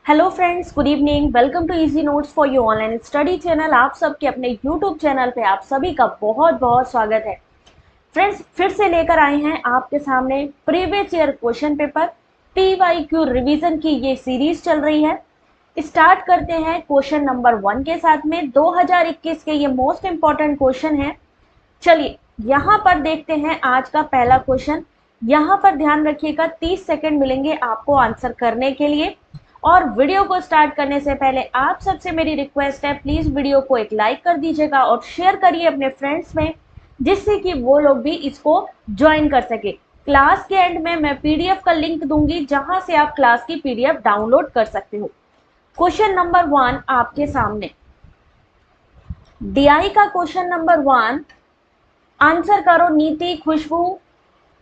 Hello friends, good evening. Welcome to easy notes for you online study channel. आप सबके अपने YouTube channel पे आप सभी का बहुत बहुत स्वागत है। फ्रेंड्स, फिर से लेकर आए हैं आपके सामने previous year question paper PYQ revision की ये सीरीज चल रही है। स्टार्ट करते हैं क्वेश्चन नंबर 1 के साथ में। 2021 के ये मोस्ट इंपॉर्टेंट क्वेश्चन है। चलिए यहाँ पर देखते हैं आज का पहला क्वेश्चन। यहाँ पर ध्यान रखिएगा, 30 सेकंड मिलेंगे आपको आंसर करने के लिए। और वीडियो को स्टार्ट करने से पहले आप सबसे मेरी रिक्वेस्ट है, प्लीज वीडियो को एक लाइक कर दीजिएगा और शेयर करिए अपने फ्रेंड्स में, जिससे कि वो लोग भी इसको ज्वाइन कर सके। क्लास के एंड में मैं PDF का लिंक दूंगी, जहां से आप क्लास की PDF डाउनलोड कर सकते हो। क्वेश्चन नंबर 1 आपके सामने, DI का क्वेश्चन नंबर 1। आंसर करो। नीति, खुशबू,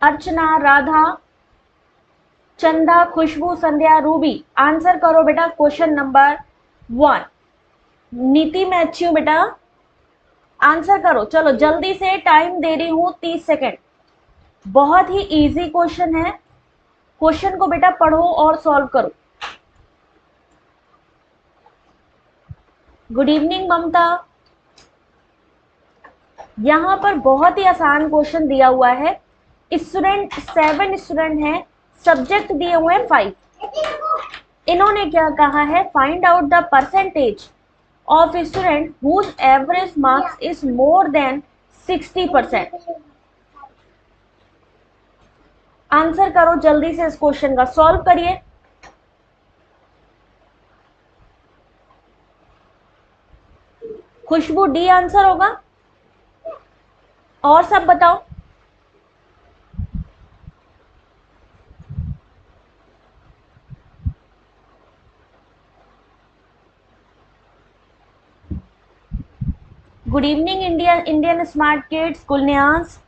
अर्चना, राधा, चंदा, खुशबू, संध्या, रूबी। आंसर करो बेटा क्वेश्चन नंबर 1। नीति, मैं अच्छी हूं बेटा, आंसर करो। चलो जल्दी से, टाइम दे रही हूं 30 सेकेंड। बहुत ही इजी क्वेश्चन है। क्वेश्चन को बेटा पढ़ो और सॉल्व करो। गुड इवनिंग ममता। यहां पर बहुत ही आसान क्वेश्चन दिया हुआ है। स्टूडेंट 7 स्टूडेंट है, सब्जेक्ट दिए हुए हैं 5। इन्होंने क्या कहा है, find out the percentage of student whose average marks is more than 60%। Answer करो जल्दी से, इस क्वेश्चन का सॉल्व करिए। खुशबू डी आंसर होगा, और सब बताओ। Good evening Indian smart kids, कुलन्यास।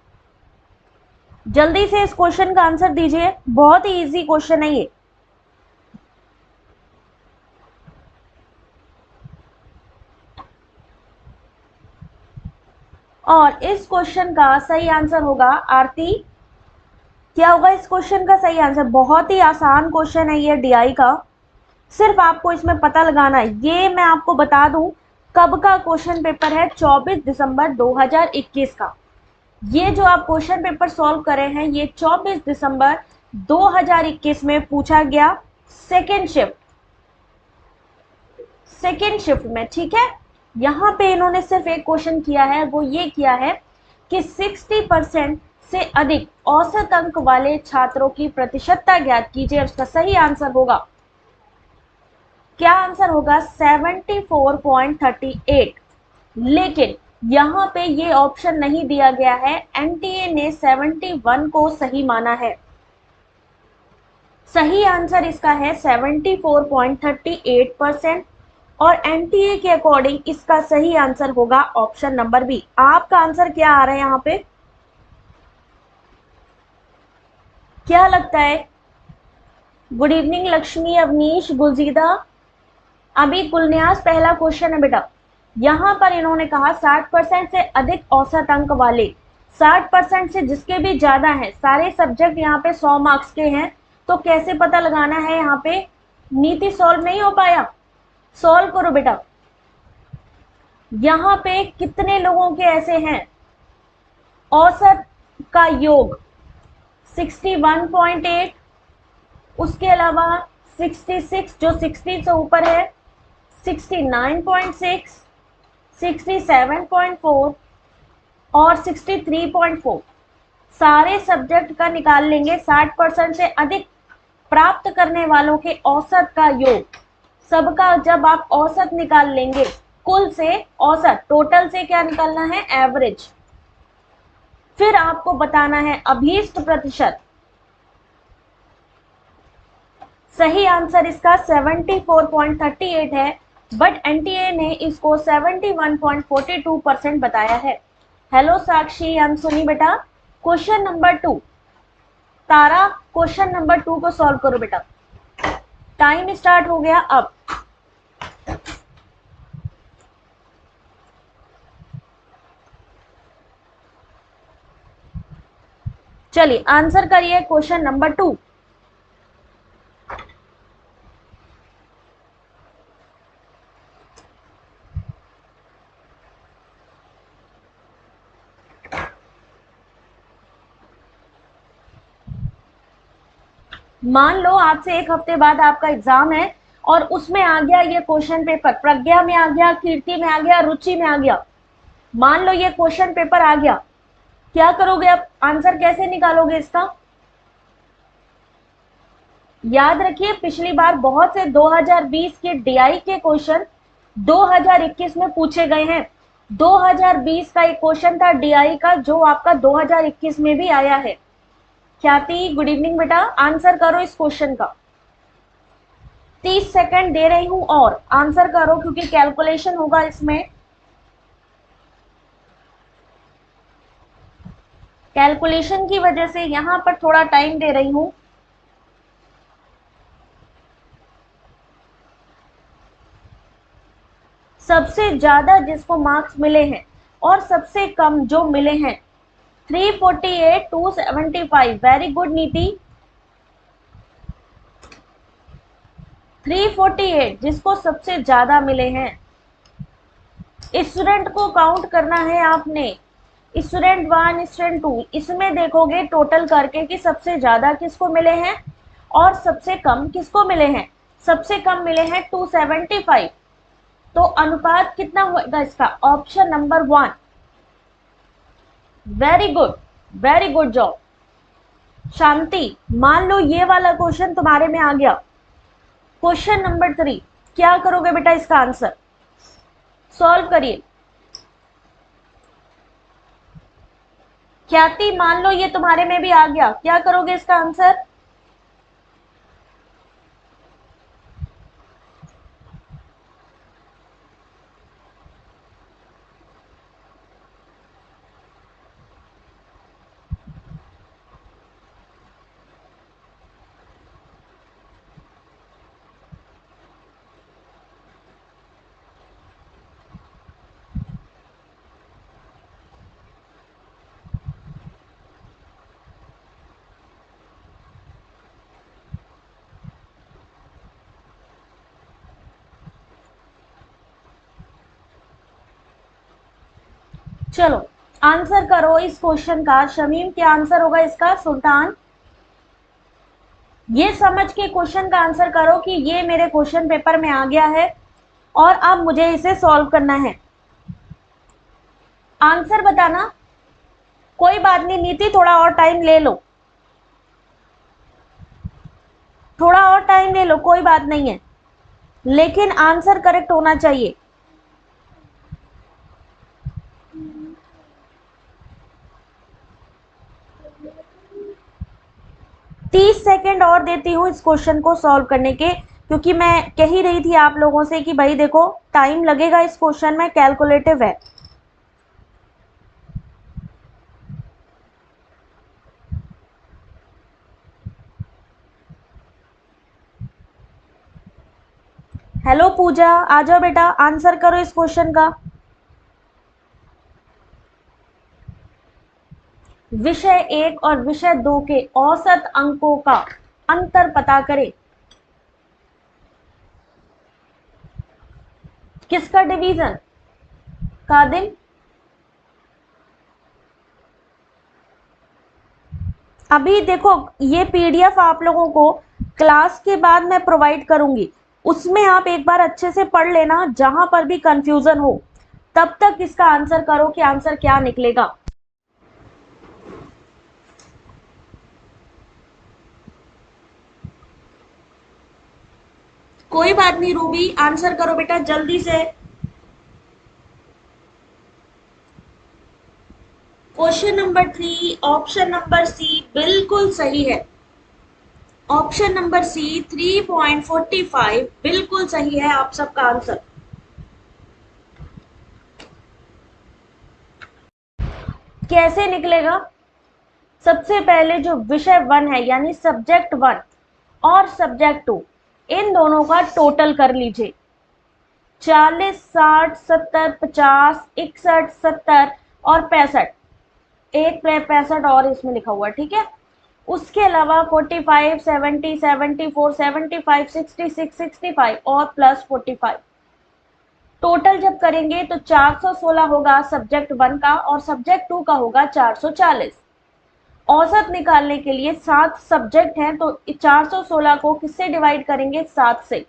जल्दी से इस क्वेश्चन का आंसर दीजिए, बहुत ही इजी क्वेश्चन है ये। और इस क्वेश्चन का सही आंसर होगा, आरती क्या होगा इस क्वेश्चन का सही आंसर? बहुत ही आसान क्वेश्चन है ये DI का, सिर्फ आपको इसमें पता लगाना है। ये मैं आपको बता दूं कब का क्वेश्चन पेपर है, 24 दिसंबर 2021 का। ये जो आप क्वेश्चन पेपर सॉल्व कर रहे हैं, ये 24 दिसंबर 2021 में पूछा गया, सेकेंड शिफ्ट में, ठीक है। यहाँ पे इन्होंने सिर्फ एक क्वेश्चन किया है, वो ये किया है कि 60% से अधिक औसत अंक वाले छात्रों की प्रतिशतता ज्ञात कीजिए। उसका सही आंसर होगा, क्या आंसर होगा? 74.38। लेकिन यहाँ पे ये ऑप्शन नहीं दिया गया है। NTA ने 71 को सही माना है। सही आंसर इसका है 74.38%। और NTA के अकॉर्डिंग इसका सही आंसर होगा ऑप्शन नंबर बी। आपका आंसर क्या आ रहा है यहाँ पे, क्या लगता है? Good evening Lakshmi, Avnish, Gulzida. अभी कुलन्यास पहला क्वेश्चन है बेटा। यहाँ पर इन्होंने कहा 60% से अधिक औसत अंक वाले, 60% से जिसके भी ज्यादा हैं, सारे सब्जेक्ट यहाँ पे 100 मार्क्स के हैं। तो कैसे पता लगाना है यहाँ पे? नीति सॉल्व नहीं हो पाया, सॉल्व करो बेटा। यहाँ पे कितने लोगों के ऐसे हैं, औसत का योग 61.8, उसके अलावा 66 जो 60 से ऊपर है, 69.6, 67.4 और 63.4। सारे सब्जेक्ट का निकाल लेंगे। 60% से अधिक प्राप्त करने वालों के औसत का योग, सबका जब आप औसत निकाल लेंगे, कुल से औसत, टोटल से क्या निकालना है? एवरेज। फिर आपको बताना है अभीष्ट प्रतिशत। सही आंसर इसका 74.38 है, बट NTA ने इसको 71.42% बताया है। हेलो साक्षी, आई एम सुनी बेटा। क्वेश्चन नंबर 2, तारा क्वेश्चन नंबर 2 को सॉल्व करो बेटा। टाइम स्टार्ट हो गया अब। चलिए आंसर करिए क्वेश्चन नंबर 2। मान लो आज से एक हफ्ते बाद आपका एग्जाम है और उसमें आ गया ये क्वेश्चन पेपर, प्रज्ञा में आ गया, कीर्ति में आ गया, रुचि में आ गया, मान लो ये क्वेश्चन पेपर आ गया, क्या करोगे आप? आंसर कैसे निकालोगे इसका? याद रखिए पिछली बार बहुत से 2020 के डीआई के क्वेश्चन 2021 में पूछे गए हैं। 2020 का एक क्वेश्चन था डीआई का जो आपका 2021 में भी आया है। ख्याति गुड इवनिंग बेटा, आंसर करो इस क्वेश्चन का। 30 सेकंड दे रही हूं और आंसर करो क्योंकि कैलकुलेशन होगा इसमें। कैलकुलेशन की वजह से यहां पर थोड़ा टाइम दे रही हूं। सबसे ज्यादा जिसको मार्क्स मिले हैं और सबसे कम जो मिले हैं 348 275। वेरी गुड नीति। 348 जिसको सबसे ज्यादा मिले हैं। स्टूडेंट को काउंट करना है आपने, स्टूडेंट 1 स्टूडेंट 2, इसमें देखोगे टोटल करके कि सबसे ज्यादा किसको मिले हैं और सबसे कम किसको मिले हैं। सबसे कम मिले हैं 275, तो अनुपात कितना होगा इसका? Option number 1। Very good job Shanti. मान लो ये वाला क्वेश्चन तुम्हारे में आ गया, क्वेश्चन नंबर 3, क्या करोगे बेटा इसका आंसर? सॉल्व करिए। ख्याति मान लो ये तुम्हारे में भी आ गया, क्या करोगे इसका आंसर? चलो आंसर करो इस क्वेश्चन का। शमीम क्या आंसर होगा इसका? सुल्तान ये समझ के क्वेश्चन का आंसर करो कि ये मेरे क्वेश्चन पेपर में आ गया है और अब मुझे इसे सॉल्व करना है। आंसर बताना। कोई बात नहीं नीति, थोड़ा और टाइम ले लो, थोड़ा और टाइम ले लो, कोई बात नहीं है, लेकिन आंसर करेक्ट होना चाहिए। तीस सेकेंड और देती हूँ इस क्वेश्चन को सॉल्व करने के, क्योंकि मैं कह ही रही थी आप लोगों से कि भाई देखो टाइम लगेगा इस क्वेश्चन में, कैलकुलेटिव है। हेलो पूजा, आ जाओ बेटा, आंसर करो इस क्वेश्चन का। विषय 1 और विषय 2 के औसत अंकों का अंतर पता करें। किसका डिवीजन? कादिम अभी देखो ये पीडीएफ आप लोगों को क्लास के बाद मैं प्रोवाइड करूंगी, उसमें आप एक बार अच्छे से पढ़ लेना, जहां पर भी कंफ्यूजन हो तब तक इसका आंसर करो कि आंसर क्या निकलेगा। कोई बात नहीं रूबी, आंसर करो बेटा जल्दी से। Question number 3 option number C बिल्कुल सही है। ऑप्शन नंबर सी 3.45 बिल्कुल सही है आप सबका आंसर। कैसे निकलेगा? सबसे पहले जो विषय 1 है यानी सब्जेक्ट 1 और सब्जेक्ट 2, इन दोनों का टोटल कर लीजिए। 40 60 70 50 61 70 और 65, एक 65 और इसमें लिखा हुआ है, ठीक है। उसके अलावा 45 70 74 75 66 65 और प्लस 45, टोटल जब करेंगे तो 416 होगा सब्जेक्ट 1 का और सब्जेक्ट 2 का होगा 440। औसत निकालने के लिए 7 सब्जेक्ट हैं, तो 416 को किससे डिवाइड करेंगे? 7 से।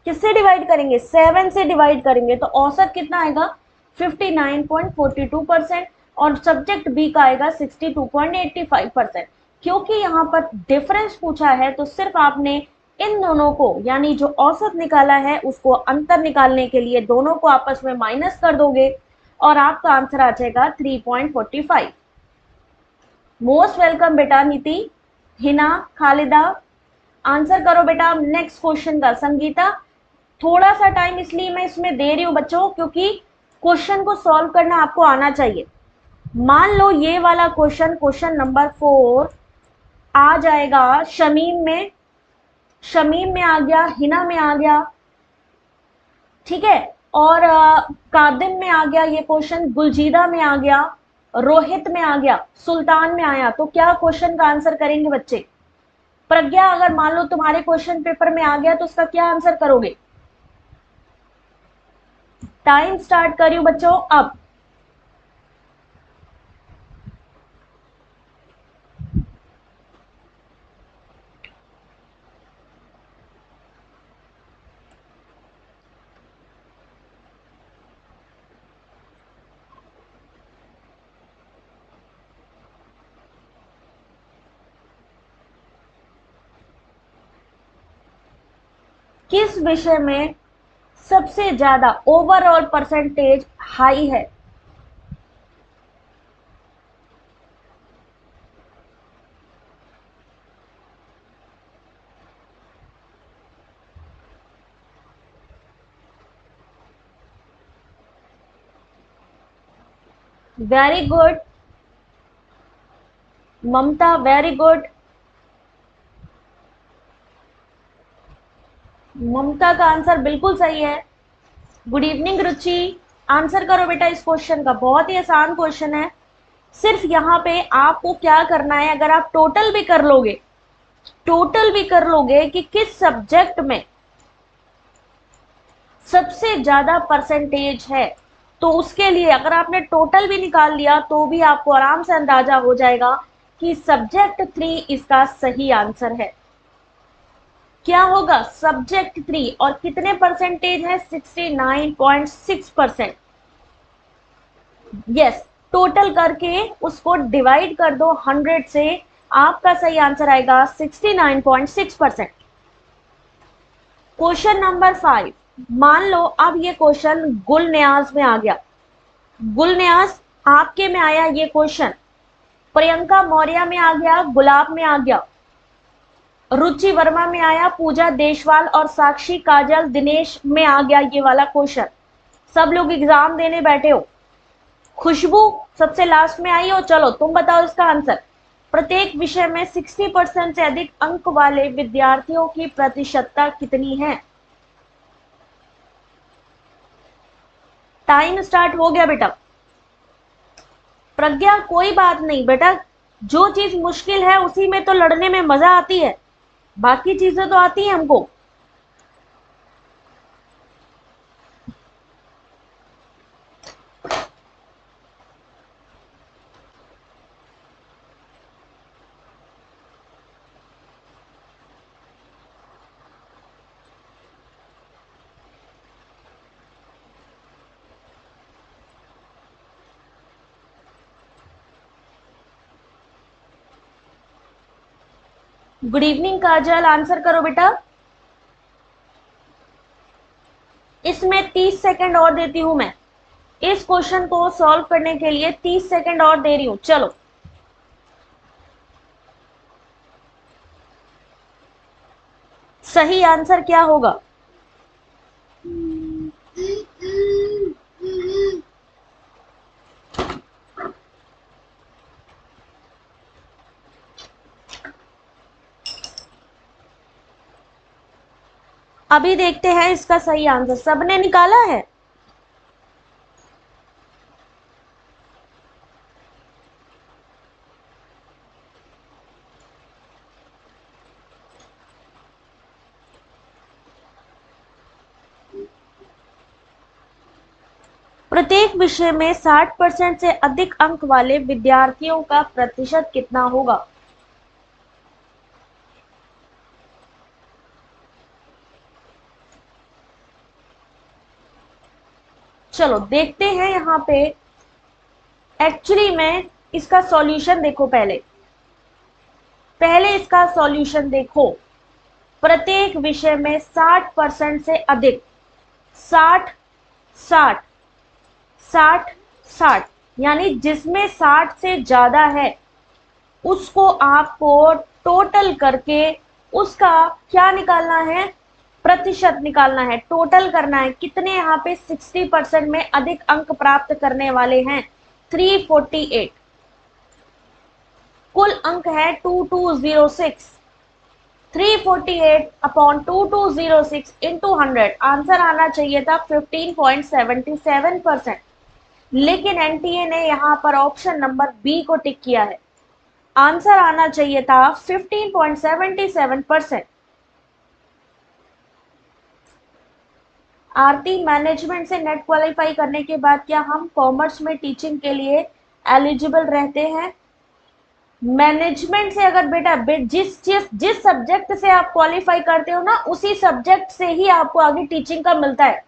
किससे डिवाइड करेंगे? 7 से डिवाइड करेंगे, तो औसत कितना आएगा? 59.42%। और सब्जेक्ट बी का आएगा 62.85%। क्योंकि यहाँ पर डिफरेंस पूछा है, तो सिर्फ आपने इन दोनों को, यानी जो औसत निकाला है उसको अंतर निकालने के लिए दोनों को आपस में माइनस कर दोगे और आपका आंसर आ जाएगा 3.45। मोस्ट वेलकम बेटा नीति, हिना, खालिदा, आंसर करो बेटा नेक्स्ट क्वेश्चन का। संगीता, थोड़ा सा टाइम इसलिए मैं इसमें दे रही हूं बच्चों, क्योंकि क्वेश्चन को सॉल्व करना आपको आना चाहिए। मान लो ये वाला क्वेश्चन, क्वेश्चन नंबर 4 आ जाएगा शमीम में, शमीम में आ गया, हिना में आ गया, ठीक है, और कादिम में आ गया ये क्वेश्चन, गुलजीदा में आ गया, रोहित में आ गया, सुल्तान में आया, तो क्या क्वेश्चन का आंसर करेंगे बच्चे? प्रज्ञा, अगर मान लो तुम्हारे क्वेश्चन पेपर में आ गया तो उसका क्या आंसर करोगे? टाइम स्टार्ट करियो बच्चों अब। किस विषय में सबसे ज्यादा ओवरऑल परसेंटेज हाई है? वेरी गुड ममता, वेरी गुड। ममता का आंसर बिल्कुल सही है। गुड इवनिंग रुचि, आंसर करो बेटा इस क्वेश्चन का, बहुत ही आसान क्वेश्चन है। सिर्फ यहाँ पे आपको क्या करना है, अगर आप टोटल भी कर लोगे, टोटल भी कर लोगे कि किस सब्जेक्ट में सबसे ज्यादा परसेंटेज है, तो उसके लिए अगर आपने टोटल भी निकाल लिया तो भी आपको आराम से अंदाजा हो जाएगा कि सब्जेक्ट 3 इसका सही आंसर है। क्या होगा? सब्जेक्ट 3, और कितने परसेंटेज है? 69.6%। यस, टोटल करके उसको डिवाइड कर दो 100 से, आपका सही आंसर आएगा 69.6%। क्वेश्चन नंबर 5, मान लो अब ये क्वेश्चन गुलन्याज में आ गया। गुलन्याज, आपके में आया ये क्वेश्चन, प्रियंका मौर्य में आ गया, गुलाब में आ गया, रुचि वर्मा में आया, पूजा देशवाल और साक्षी काजल दिनेश में आ गया ये वाला क्वेश्चन। सब लोग एग्जाम देने बैठे हो। खुशबू सबसे लास्ट में आई हो, चलो तुम बताओ इसका आंसर। प्रत्येक विषय में 60% से अधिक अंक वाले विद्यार्थियों की प्रतिशतता कितनी है? टाइम स्टार्ट हो गया बेटा। प्रज्ञा, कोई बात नहीं बेटा, जो चीज मुश्किल है उसी में तो लड़ने में मजा आती है, बाकी चीजें तो आती हैं हमको। गुड इवनिंग काजल, आंसर करो बेटा। इसमें 30 सेकंड और देती हूं मैं, इस क्वेश्चन को सॉल्व करने के लिए 30 सेकंड और दे रही हूं, चलो। सही आंसर क्या होगा? अभी देखते हैं इसका सही आंसर, सबने निकाला है? प्रत्येक विषय में 60% से अधिक अंक वाले विद्यार्थियों का प्रतिशत कितना होगा? चलो देखते हैं यहाँ पे। एक्चुअली में इसका सॉल्यूशन देखो, पहले इसका सॉल्यूशन देखो। प्रत्येक विषय में 60% से अधिक, 60 60 60 60, यानी जिसमें 60 से ज्यादा है उसको आपको टोटल करके उसका क्या निकालना है? प्रतिशत निकालना है, टोटल करना है। कितने यहाँ पे 60% में अधिक अंक प्राप्त करने वाले हैं? 348। कुल अंक है 2206। 348 अपॉन 2206 इंटू 100, आंसर आना चाहिए था 15.77%, लेकिन एनटीए ने यहाँ पर ऑप्शन नंबर बी को टिक किया है। आंसर आना चाहिए था 15.77%। आरती, मैनेजमेंट से नेट क्वालिफाई करने के बाद क्या हम कॉमर्स में टीचिंग के लिए एलिजिबल रहते हैं? मैनेजमेंट से अगर बेटा जिस सब्जेक्ट से आप क्वालिफाई करते हो ना, उसी सब्जेक्ट से ही आपको आगे टीचिंग का मिलता है।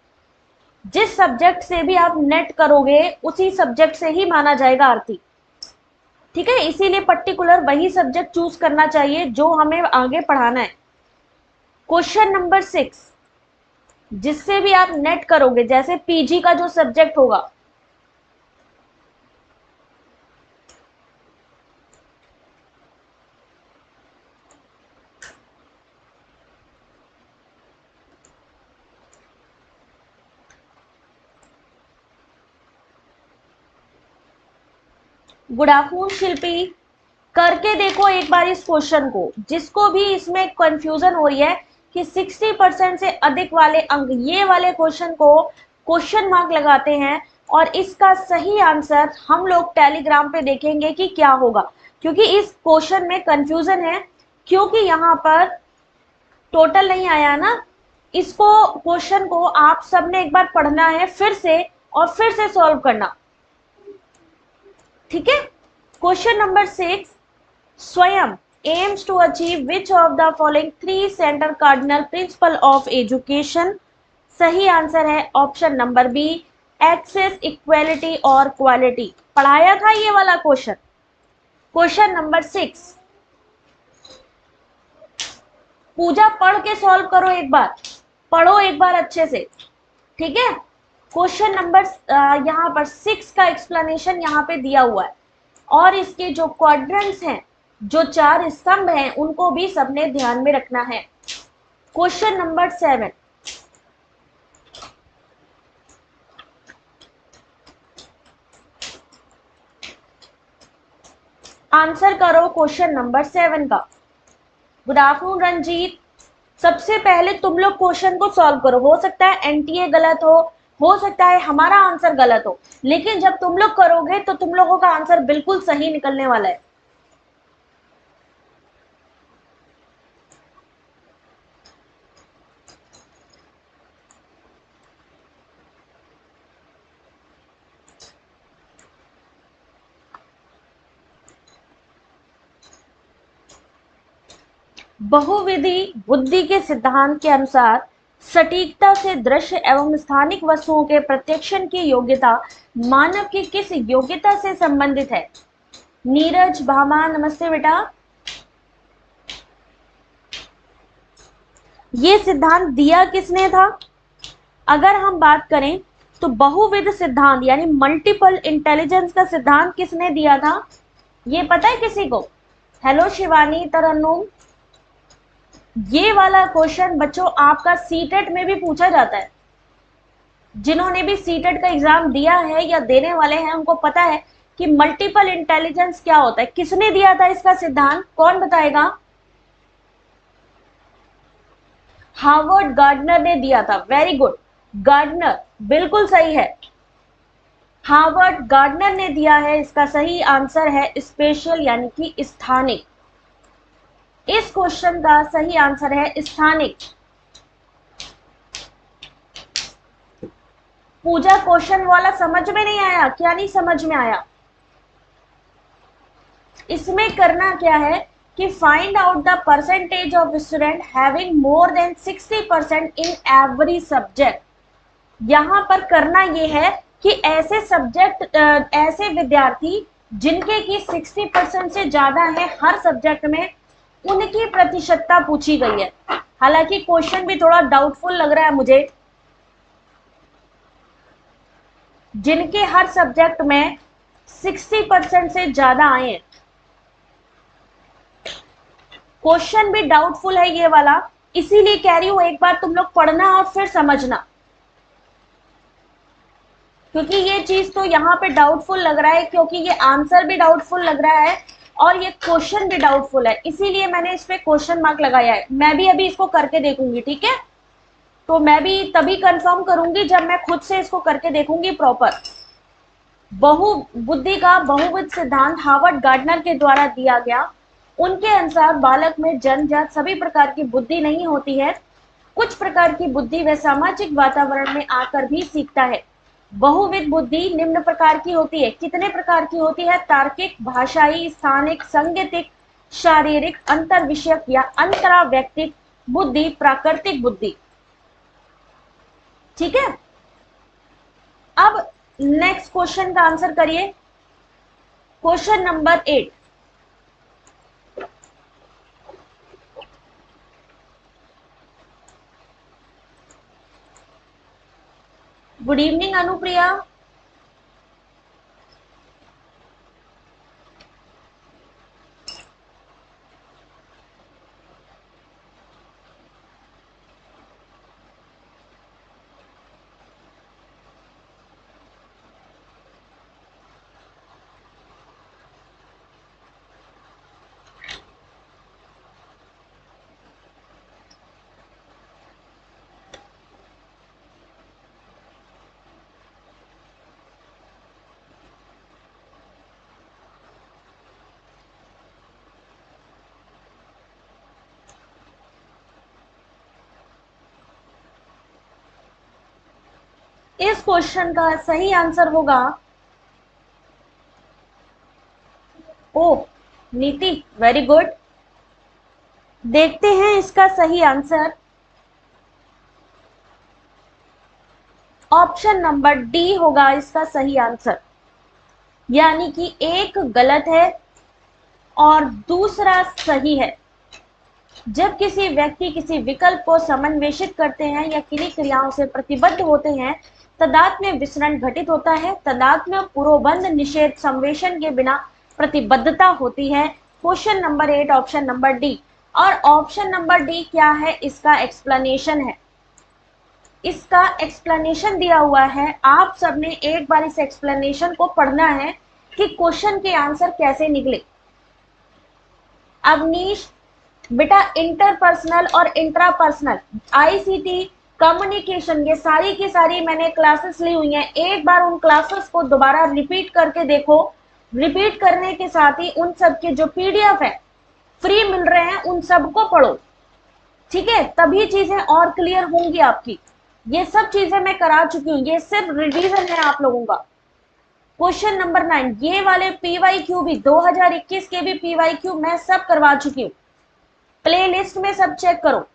जिस सब्जेक्ट से भी आप नेट करोगे उसी सब्जेक्ट से ही माना जाएगा आरती, ठीक है। इसीलिए पर्टिकुलर वही सब्जेक्ट चूज करना चाहिए जो हमें आगे पढ़ाना है। क्वेश्चन नंबर 6, जिससे भी आप नेट करोगे, जैसे पीजी का जो सब्जेक्ट होगा, गुड आफ्टरनून शिल्पी, करके देखो एक बार इस क्वेश्चन को। जिसको भी इसमें कंफ्यूजन हो रही है कि 60% से अधिक वाले अंक, ये वाले क्वेश्चन को क्वेश्चन मार्क लगाते हैं और इसका सही आंसर हम लोग टेलीग्राम पे देखेंगे कि क्या होगा, क्योंकि इस क्वेश्चन में कंफ्यूजन है, क्योंकि यहाँ पर टोटल नहीं आया ना। इसको क्वेश्चन को आप सबने एक बार पढ़ना है फिर से और फिर से सॉल्व करना, ठीक है। क्वेश्चन नंबर 6, स्वयं aims to achieve which of the following three center cardinal principle of education? सही आंसर है option number B, access, equality और क्वालिटी। पढ़ाया था ये वाला क्वेश्चन। क्वेश्चन नंबर 6, पूजा पढ़ के सॉल्व करो, एक बार पढ़ो एक बार अच्छे से, ठीक है। क्वेश्चन नंबर यहाँ पर 6 का एक्सप्लेनेशन यहाँ पे दिया हुआ है और इसके जो क्वाड्रेंट्स हैं, जो 4 स्तंभ हैं, उनको भी सबने ध्यान में रखना है। क्वेश्चन नंबर 7, आंसर करो क्वेश्चन नंबर 7 का। गुड आफ्टरनून रंजीत, सबसे पहले तुम लोग क्वेश्चन को सॉल्व करो। हो सकता है एनटीए गलत हो सकता है हमारा आंसर गलत हो, लेकिन जब तुम लोग करोगे तो तुम लोगों का आंसर बिल्कुल सही निकलने वाला है। बहुविधि बुद्धि के सिद्धांत के अनुसार सटीकता से दृश्य एवं स्थानिक वस्तुओं के प्रत्यक्षण की योग्यता मानव की किस योग्यता से संबंधित है? नीरज भामा, नमस्ते बेटा। ये सिद्धांत दिया किसने था? अगर हम बात करें तो बहुविध सिद्धांत यानी मल्टीपल इंटेलिजेंस का सिद्धांत किसने दिया था? ये पता है किसी को? हेलो शिवानी, तरन्नुम, ये वाला क्वेश्चन बच्चों आपका सीटेट में भी पूछा जाता है। जिन्होंने भी सीटेट का एग्जाम दिया है या देने वाले हैं उनको पता है कि मल्टीपल इंटेलिजेंस क्या होता है। किसने दिया था इसका सिद्धांत, कौन बताएगा? हार्वर्ड गार्डनर ने दिया था। वेरी गुड, गार्डनर बिल्कुल सही है, हार्वर्ड गार्डनर ने दिया है। इसका सही आंसर है स्पेशल यानी कि स्थानिक। इस क्वेश्चन का सही आंसर है स्थानिक। पूजा क्वेश्चन वाला समझ में नहीं आया? क्या नहीं समझ में आया? इसमें करना क्या है कि find out the percentage of student having more than 60% in every subject. यहाँ पर करना ये है कि ऐसे सब्जेक्ट, ऐसे विद्यार्थी जिनके की 60% से ज्यादा है हर सब्जेक्ट में, उनकी प्रतिशतता पूछी गई है। हालांकि क्वेश्चन भी थोड़ा डाउटफुल लग रहा है मुझे। जिनके हर सब्जेक्ट में 60% से ज्यादा आए हैं, क्वेश्चन भी डाउटफुल है ये वाला, इसीलिए कह रही हूं एक बार तुम लोग पढ़ना और फिर समझना, क्योंकि ये चीज तो यहाँ पे डाउटफुल लग रहा है, क्योंकि ये आंसर भी डाउटफुल लग रहा है और ये क्वेश्चन भी डाउटफुल है, इसीलिए मैंने इस पे क्वेश्चन मार्क लगाया है। मैं भी अभी इसको करके देखूंगी, ठीक है? तो मैं भी तभी कंफर्म करूंगी जब मैं खुद से इसको करके देखूंगी प्रॉपर। बहुबुद्धि का बहुविध सिद्धांत हार्वर्ड गार्डनर के द्वारा दिया गया। उनके अनुसार बालक में जन्मजात सभी प्रकार की बुद्धि नहीं होती है, कुछ प्रकार की बुद्धि वह सामाजिक वातावरण में आकर भी सीखता है। बहुविध बुद्धि निम्न प्रकार की होती है। कितने प्रकार की होती है? तार्किक, भाषाई, स्थानिक, सांगीतिक, शारीरिक, अंतर विषयक या अंतरा व्यक्तिक बुद्धि, प्राकृतिक बुद्धि। ठीक है, अब नेक्स्ट क्वेश्चन का आंसर करिए। Question number 8। Good evening Anupriya. इस क्वेश्चन का सही आंसर होगा, ओ नीति, वेरी गुड। देखते हैं इसका सही आंसर। ऑप्शन नंबर डी होगा इसका सही आंसर, यानी कि एक गलत है और दूसरा सही है। जब किसी व्यक्ति किसी विकल्प को समन्वेषित करते हैं या किन्हीं क्रियाओं से प्रतिबद्ध होते हैं, तदात्म्य विसरण घटित होता है। तदात्म्य पुरोबंध निषेध संवेशन के बिना प्रतिबद्धता होती है। Question number 8 option number D. और ऑप्शन नंबर डी क्या है? इसका एक्सप्लेनेशन है। इसका एक्सप्लेनेशन दिया हुआ है, आप सबने एक बार इस एक्सप्लेनेशन को पढ़ना है कि क्वेश्चन के आंसर कैसे निकले। अवनीश बेटा, इंटरपर्सनल और इंट्रापर्सनल, आईसीटी, कम्युनिकेशन, ये सारी की सारी मैंने क्लासेस ली हुई हैं। एक बार उन क्लासेस को दोबारा रिपीट करके देखो। रिपीट करने के साथ ही उन सब के जो पीडीएफ है फ्री मिल रहे हैं, उन सबको पढ़ो, ठीक है? तभी चीजें और क्लियर होंगी आपकी। ये सब चीजें मैं करा चुकी हूँ, ये सिर्फ रिवीजन है आप लोगों का। क्वेश्चन नंबर 9, ये वाले पीवाईक्यू भी 2021 के भी पीवाईक्यू मैं सब करवा चुकी हूँ, प्लेलिस्ट में सब चेक करो।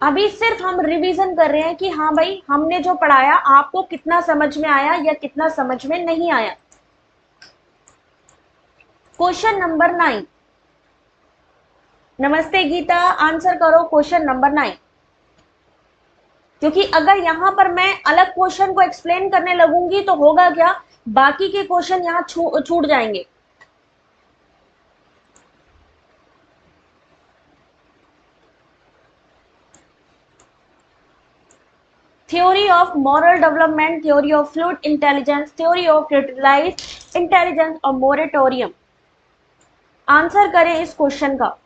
अभी सिर्फ हम रिवीजन कर रहे हैं कि हाँ भाई हमने जो पढ़ाया आपको कितना समझ में आया या कितना समझ में नहीं आया। क्वेश्चन नंबर 9, नमस्ते गीता, आंसर करो क्वेश्चन नंबर 9। क्योंकि अगर यहां पर मैं अलग क्वेश्चन को एक्सप्लेन करने लगूंगी तो होगा क्या, बाकी के क्वेश्चन यहां छूट जाएंगे। theory of moral development, theory of fluid intelligence, theory of criticalized intelligence और moratorium। आंसर करें इस क्वेश्चन का।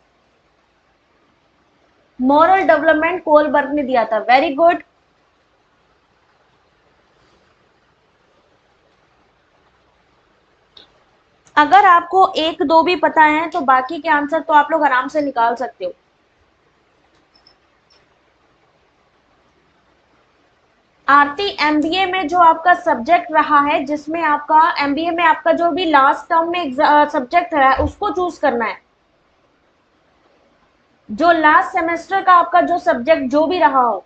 मॉरल डेवलपमेंट कोलबर्ग ने दिया था, वेरी गुड। अगर आपको एक दो भी पता है तो बाकी के आंसर तो आप लोग आराम से निकाल सकते हो। आरती, एमबीए में जो आपका सब्जेक्ट रहा है, जिसमें आपका एमबीए में आपका जो भी लास्ट टर्म में सब्जेक्ट रहा है उसको चूज करना है। जो लास्ट सेमेस्टर का आपका जो सब्जेक्ट जो भी रहा हो,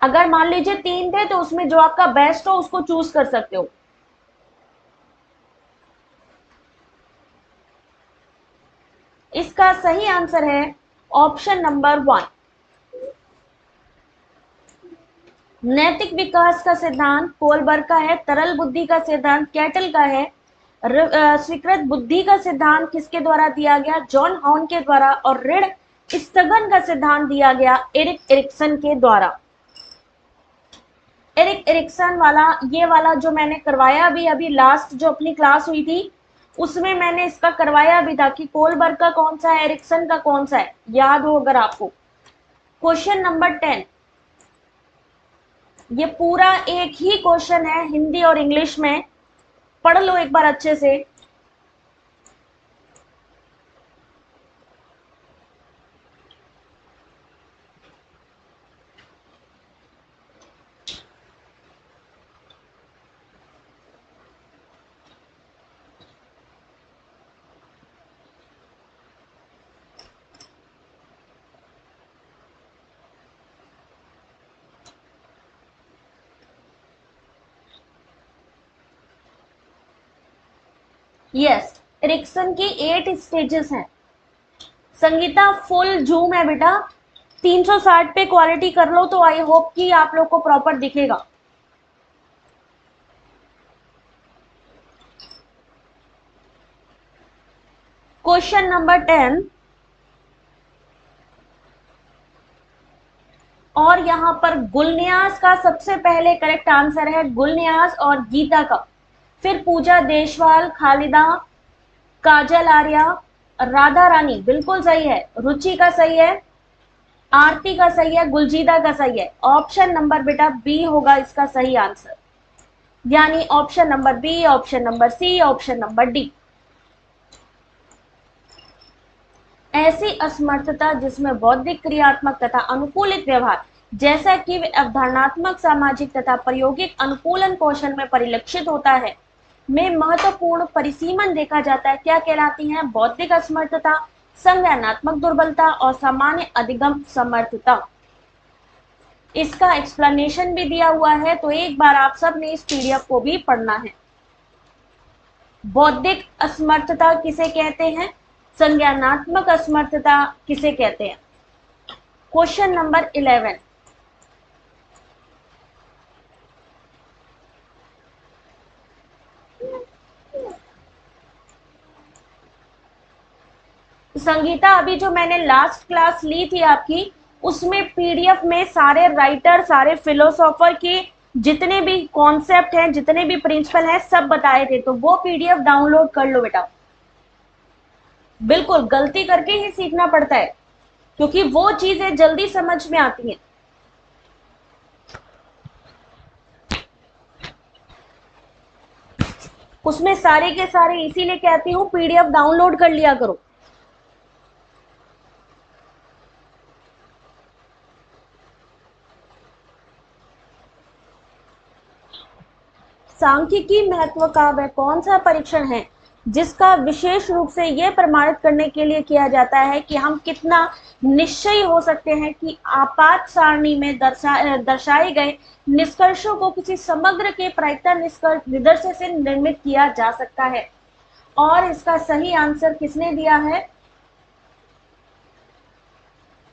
अगर मान लीजिए 3 थे तो उसमें जो आपका बेस्ट हो उसको चूज कर सकते हो। इसका सही आंसर है ऑप्शन नंबर 1। नैतिक विकास का सिद्धांत कोलबर्ग का है, तरल बुद्धि का सिद्धांत कैटल का है, स्वीकृत बुद्धि का सिद्धांत किसके द्वारा दिया गया, जॉन हॉर्न के द्वारा, और ऋण स्थगन का सिद्धांत दिया गया एरिक एरिक्सन के द्वारा। एरिक एरिक्सन वाला, ये वाला जो मैंने करवाया भी अभी लास्ट जो अपनी क्लास हुई थी उसमें मैंने इसका करवाया भी था कि कोलबर्ग का कौन सा है, एरिक्सन का कौन सा है, याद हो अगर आपको। क्वेश्चन नंबर 10, ये पूरा एक ही क्वेश्चन है, हिंदी और इंग्लिश में, पढ़ लो एक बार अच्छे से। यस, एरिक्सन की 8 स्टेजेस हैं। संगीता फुल जूम है बेटा, 360 पे क्वालिटी कर लो तो आई होप कि आप लोग को प्रॉपर दिखेगा। क्वेश्चन नंबर 10, और यहां पर गुलन्यास का सबसे पहले करेक्ट आंसर है, गुलन्यास और गीता का, फिर पूजा देशवाल, खालिदा, काजल आर्या, राधा रानी बिल्कुल सही है, रुचि का सही है, आरती का सही है, गुलजीदा का सही है। ऑप्शन नंबर बेटा बी होगा इसका सही आंसर, यानी option number B, option number C, option number D. ऐसी असमर्थता जिसमें बौद्धिक, क्रियात्मक तथा अनुकूलित व्यवहार जैसा कि अवधारणात्मक, सामाजिक तथा प्रायोगिक अनुकूलन कौशल में परिलक्षित होता है, में महत्वपूर्ण परिसीमन देखा जाता है, क्या कहलाती है, बौद्धिक असमर्थता, संज्ञानात्मक दुर्बलता और सामान्य अधिगम समर्थता। इसका एक्सप्लेनेशन भी दिया हुआ है, तो एक बार आप सब ने इस पीडीएफ को भी पढ़ना है। बौद्धिक असमर्थता किसे कहते हैं, संज्ञानात्मक असमर्थता किसे कहते हैं। क्वेश्चन नंबर 11, संगीता अभी जो मैंने लास्ट क्लास ली थी आपकी, उसमें पीडीएफ में सारे राइटर, सारे फिलोसोफर के जितने भी कॉन्सेप्ट हैं, जितने भी प्रिंसिपल हैं, सब बताए थे, तो वो पीडीएफ डाउनलोड कर लो बेटा। बिल्कुल गलती करके ही सीखना पड़ता है, क्योंकि वो चीजें जल्दी समझ में आती हैं। उसमें सारे के सारे इसीलिए कहती हूँ पीडीएफ डाउनलोड कर लिया करो। सांख्यिकी महत्व का वह कौन सा परीक्षण है जिसका विशेष रूप से यह प्रमाणित करने के लिए किया जाता है कि हम कितना निश्चयी हो सकते हैं कि आपात सारणी में दर्शाए गए निष्कर्षों को किसी समग्र के प्रायिकता निष्कर्ष से निर्मित किया जा सकता है। और इसका सही आंसर किसने दिया है,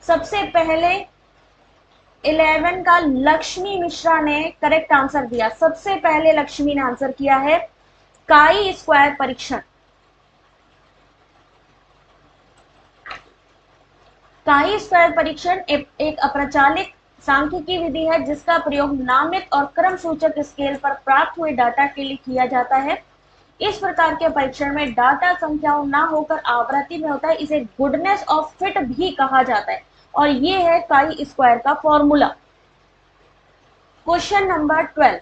सबसे पहले 11 का लक्ष्मी मिश्रा ने करेक्ट आंसर दिया, सबसे पहले लक्ष्मी ने आंसर किया है काई स्क्वायर परीक्षण। काई स्क्वायर परीक्षण एक अप्रचलित सांख्यिकी विधि है जिसका प्रयोग नामित और क्रम सूचक स्केल पर प्राप्त हुए डाटा के लिए किया जाता है। इस प्रकार के परीक्षण में डाटा संख्याओं ना होकर आवृत्ति में होता है, इसे गुडनेस ऑफ फिट भी कहा जाता है, और ये है काई स्क्वायर का फॉर्मूला। क्वेश्चन नंबर 12,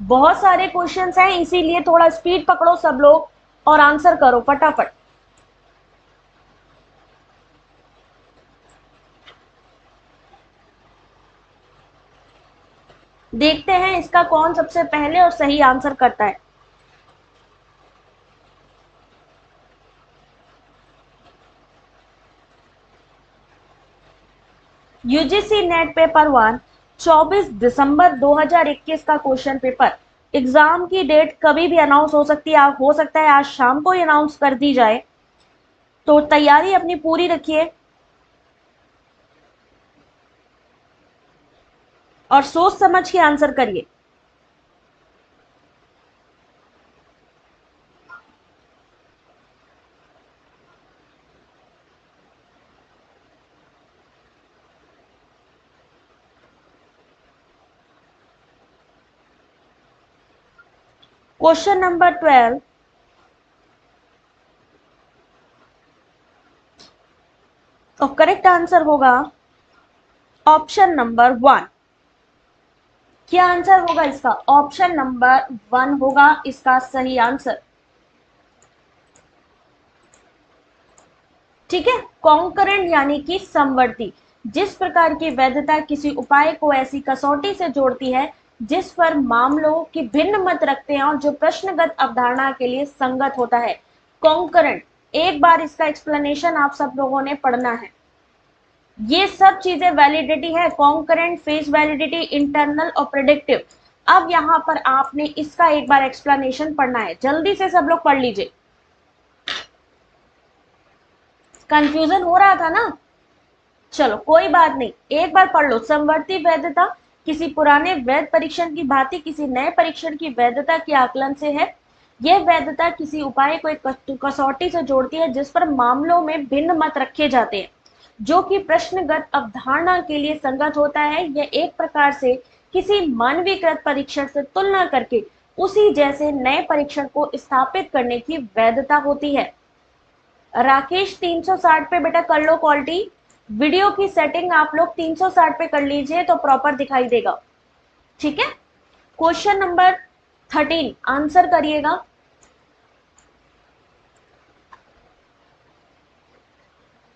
बहुत सारे क्वेश्चंस हैं इसीलिए थोड़ा स्पीड पकड़ो सब लोग और आंसर करो फटाफट। देखते हैं इसका कौन सबसे पहले और सही आंसर करता है। यूजीसी नेट पेपर 1 24 दिसंबर 2021 का क्वेश्चन पेपर। एग्जाम की डेट कभी भी अनाउंस हो सकती है, हो सकता है आज शाम को ही अनाउंस कर दी जाए, तो तैयारी अपनी पूरी रखिए और सोच समझ के आंसर करिए। क्वेश्चन नंबर 12 और करेक्ट आंसर होगा ऑप्शन नंबर 1। क्या आंसर होगा इसका? ऑप्शन नंबर 1 होगा इसका सही आंसर। ठीक है, कॉन्करेंट यानी कि समवर्ती। जिस प्रकार की वैधता किसी उपाय को ऐसी कसौटी से जोड़ती है जिस पर मामलों की भिन्न मत रखते हैं और जो प्रश्नगत अवधारणा के लिए संगत होता है, कॉन्करेंट। एक बार इसका एक्सप्लेनेशन आप सब लोगों ने पढ़ना है। ये सब चीजें वैलिडिटी है, कॉन्करेंट, फेस वैलिडिटी, इंटरनल और प्रेडिक्टिव। अब यहां पर आपने इसका एक बार एक्सप्लेनेशन पढ़ना है, जल्दी से सब लोग पढ़ लीजिए। कंफ्यूजन हो रहा था ना? चलो कोई बात नहीं, एक बार पढ़ लो। समवर्ती वैधता किसी पुराने वैध परीक्षण की भांति किसी नए परीक्षण की वैधता के आकलन से है। यह वैधता किसी उपाय को एक कसौटी से जोड़ती है जिस पर मामलों में भिन्न मत रखे जाते हैं जो कि प्रश्नगत अवधारणा के लिए संगत होता है। यह एक प्रकार से किसी मानवीकृत परीक्षण से तुलना करके उसी जैसे नए परीक्षण को स्थापित करने की वैधता होती है। राकेश 360 पे बेटा कर लो क्वालिटी। वीडियो की सेटिंग आप लोग 360 पे कर लीजिए तो प्रॉपर दिखाई देगा। ठीक है, क्वेश्चन नंबर 13 आंसर करिएगा।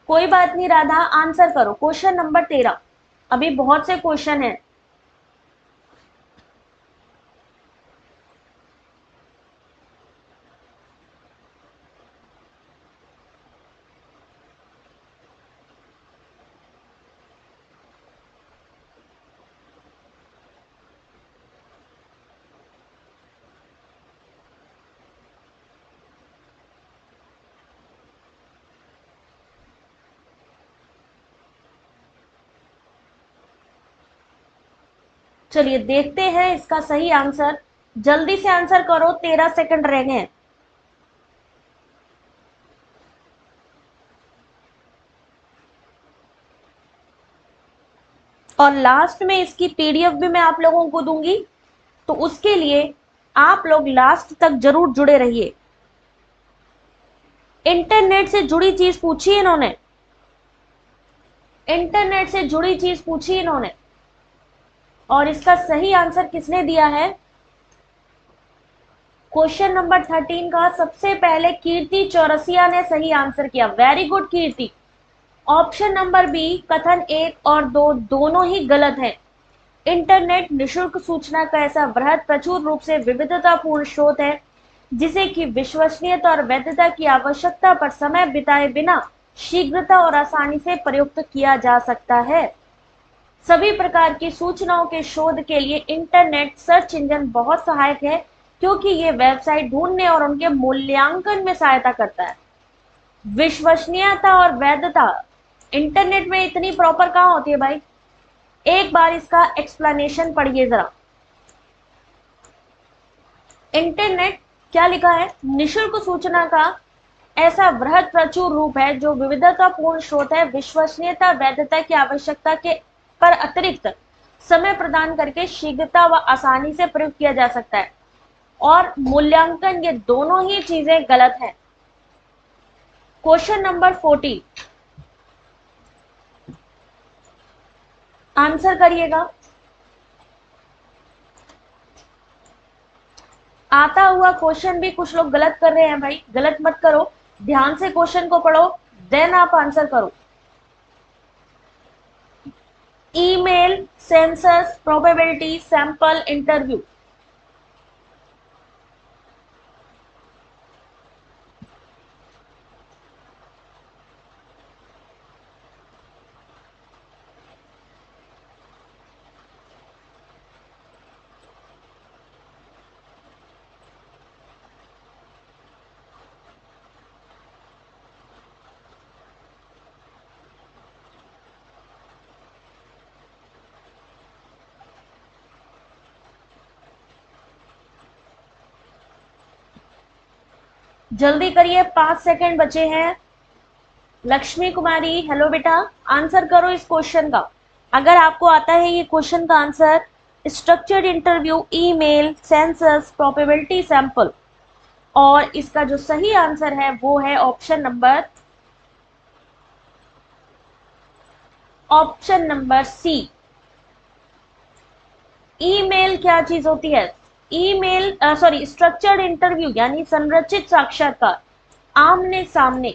कोई बात नहीं राधा, आंसर करो। क्वेश्चन नंबर 13, अभी बहुत से क्वेश्चन हैं। चलिए देखते हैं इसका सही आंसर। जल्दी से आंसर करो, 13 सेकंड रह गए हैं। और लास्ट में इसकी पीडीएफ भी मैं आप लोगों को दूंगी, तो उसके लिए आप लोग लास्ट तक जरूर जुड़े रहिए। इंटरनेट से जुड़ी चीज पूछी इन्होंने, इंटरनेट से जुड़ी चीज पूछी इन्होंने, और इसका सही आंसर किसने दिया है? क्वेश्चन नंबर 13 का सबसे पहले कीर्ति चौरसिया ने सही आंसर किया। वेरी गुड कीर्ति। ऑप्शन नंबर बी कथन 1 और 2 दोनों ही गलत है। इंटरनेट निशुल्क सूचना का ऐसा वृहद प्रचुर रूप से विविधतापूर्ण स्रोत है जिसे कि विश्वसनीयता और वैधता की आवश्यकता पर समय बिताए बिना शीघ्रता और आसानी से प्रयुक्त किया जा सकता है। सभी प्रकार की सूचनाओं के शोध के लिए इंटरनेट सर्च इंजन बहुत सहायक है क्योंकि ये वेबसाइट ढूंढने और उनके मूल्यांकन में सहायता करता है। विश्वसनीयता और वैधता इंटरनेट में इतनी प्रॉपर कहाँ होती है भाई? एक बार इसका एक्सप्लेनेशन पढ़िए जरा। इंटरनेट क्या लिखा है? निशुल्क सूचना का ऐसा वृहद प्रचुर रूप है जो विविधतापूर्ण स्रोत है, विश्वसनीयता वैधता की आवश्यकता के पर अतिरिक्त समय प्रदान करके शीघ्रता व आसानी से प्रयोग किया जा सकता है, और मूल्यांकन, ये दोनों ही चीजें गलत है। क्वेश्चन नंबर 14 आंसर करिएगा। आता हुआ क्वेश्चन भी कुछ लोग गलत कर रहे हैं भाई, गलत मत करो, ध्यान से क्वेश्चन को पढ़ो, देन आप आंसर करो। Email, census, probability, sample, interview. जल्दी करिए, 5 सेकंड बचे हैं। लक्ष्मी कुमारी, हेलो बेटा, आंसर करो इस क्वेश्चन का। अगर आपको आता है ये क्वेश्चन का answer, structured interview, email, census, probability, sample, और इसका जो सही आंसर है वो है ऑप्शन नंबर सी। ईमेल क्या चीज होती है? ईमेल, सॉरी, स्ट्रक्चर्ड इंटरव्यू यानी संरचित साक्षात्कार, आमने सामने।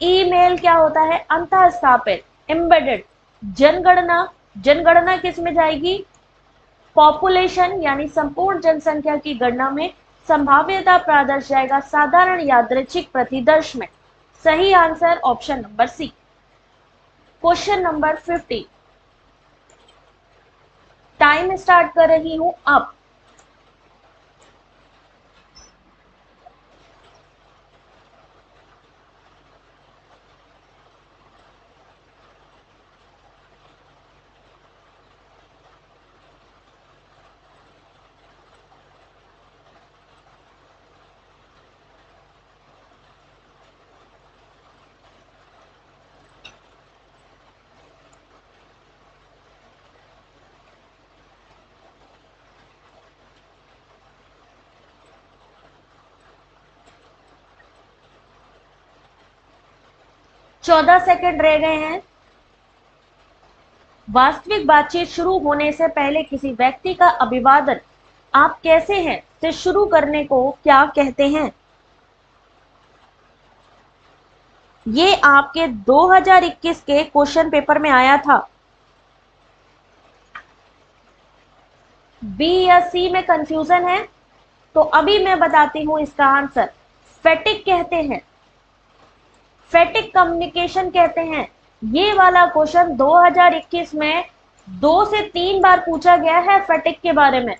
ईमेल क्या होता है? अंतःस्थापित, एम्बेडेड। जनगणना, जनगणना किस में जाएगी? पॉपुलेशन यानी संपूर्ण जनसंख्या की गणना में संभाव्यता प्रादर्श जाएगा साधारण यादृच्छिक प्रतिदर्श में। सही answer option number C. Question number 50, time start कर रही हूं अब। चौदह सेकंड रह गए हैं। वास्तविक बातचीत शुरू होने से पहले किसी व्यक्ति का अभिवादन आप कैसे हैं से शुरू करने को क्या कहते हैं? ये आपके 2021 के क्वेश्चन पेपर में आया था। बी या सी में कंफ्यूजन है तो अभी मैं बताती हूं इसका आंसर। फेटिक कहते हैं, फेटिक कम्युनिकेशन कहते हैं। ये वाला क्वेश्चन 2021 में 2 से 3 बार पूछा गया है फेटिक के बारे में।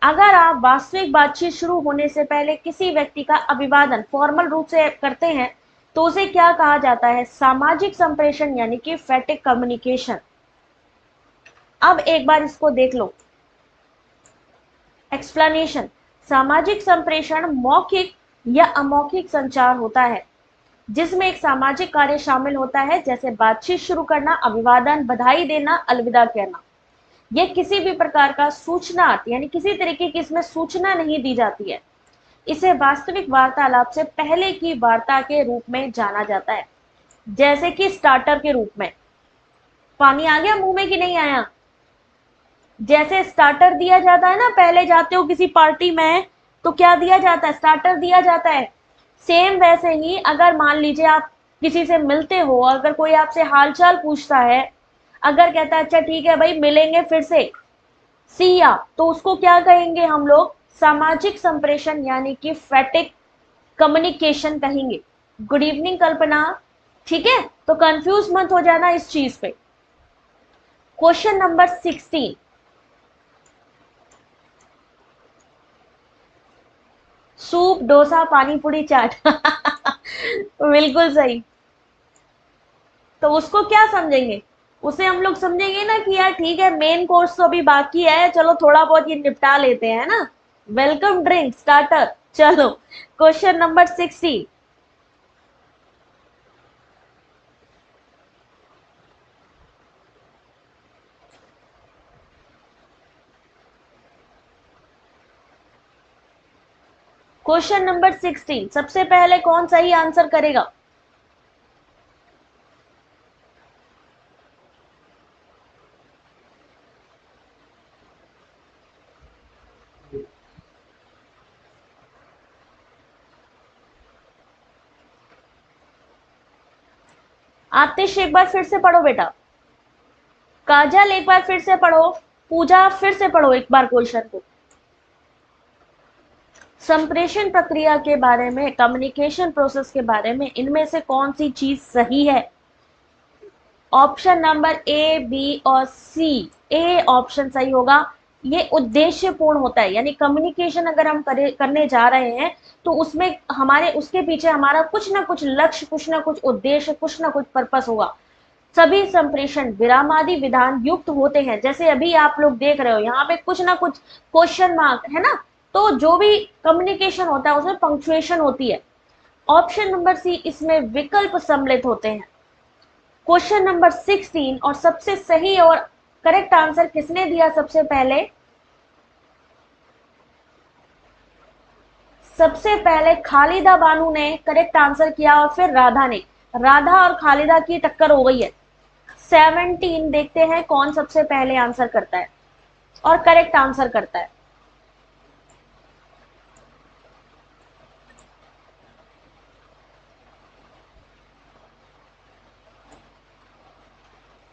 अगर आप वास्तविक बातचीत शुरू होने से पहले किसी व्यक्ति का अभिवादन फॉर्मल रूप से करते हैं तो उसे क्या कहा जाता है? सामाजिक संप्रेषण यानी कि फेटिक कम्युनिकेशन। अब एक बार इसको देख लो। एक्सप्लेनेशन, सामाजिक संप्रेषण मौखिक या अमौखिक संचार होता है जिसमें एक सामाजिक कार्य शामिल होता है, जैसे बातचीत शुरू करना, अभिवादन, बधाई देना, अलविदा कहना। यह किसी भी प्रकार का सूचनार्थ यानी किसी तरीके की इसमें सूचना नहीं दी जाती है। इसे वास्तविक वार्तालाप से पहले की वार्ता के रूप में जाना जाता है, जैसे कि स्टार्टर के रूप में। पानी आ गया मुंह में कि नहीं आया? जैसे स्टार्टर दिया जाता है ना, पहले जाते हो किसी पार्टी में तो क्या दिया जाता है? स्टार्टर दिया जाता है। सेम वैसे ही अगर मान लीजिए आप किसी से मिलते हो, अगर कोई आपसे हालचाल पूछता है, अगर कहता है अच्छा ठीक है भाई मिलेंगे फिर से, सी या, तो उसको क्या कहेंगे हम लोग? सामाजिक संप्रेषण यानी कि फैटिक कम्युनिकेशन कहेंगे। गुड इवनिंग कल्पना। ठीक है, तो कंफ्यूज मत हो जाना इस चीज पे। क्वेश्चन नंबर 16, सूप, डोसा, पानी पूरी, चाट। बिल्कुल सही। तो उसको क्या समझेंगे? उसे हम लोग समझेंगे ना कि यार ठीक है, मेन कोर्स तो अभी बाकी है, चलो थोड़ा बहुत ये निपटा लेते हैं ना। Welcome drink, starter. चलो क्वेश्चन नंबर 16, क्वेश्चन नंबर 16 सबसे पहले कौन सही आंसर करेगा? आतिश एक बार फिर से पढ़ो बेटा। काजल एक बार फिर से पढ़ो, पूजा फिर से पढ़ो एक बार क्वेश्चन को। संप्रेषण प्रक्रिया के बारे में, कम्युनिकेशन प्रोसेस के बारे में इनमें से कौन सी चीज सही है? ऑप्शन नंबर ए, बी और सी। ए ऑप्शन सही होगा। ये उद्देश्यपूर्ण होता है, यानी कम्युनिकेशन अगर हम करने जा रहे हैं तो उसमें हमारे उसके पीछे हमारा कुछ ना कुछ लक्ष्य, कुछ ना कुछ उद्देश्य, कुछ ना कुछ पर्पस होगा। सभी संप्रेषण विरामादि विधान युक्त होते हैं, जैसे अभी आप लोग देख रहे हो यहाँ पे कुछ ना कुछ क्वेश्चन मार्क है ना, तो जो भी कम्युनिकेशन होता है उसमें पंक्चुएशन होती है। ऑप्शन नंबर सी, इसमें विकल्प सम्मिलित होते हैं। क्वेश्चन नंबर 16 और सबसे सही और करेक्ट आंसर किसने दिया सबसे पहले? सबसे पहले खालिदा बानू ने करेक्ट आंसर किया और फिर राधा ने। राधा और खालिदा की टक्कर हो गई है। 17 देखते हैं कौन सबसे पहले आंसर करता है और करेक्ट आंसर करता है।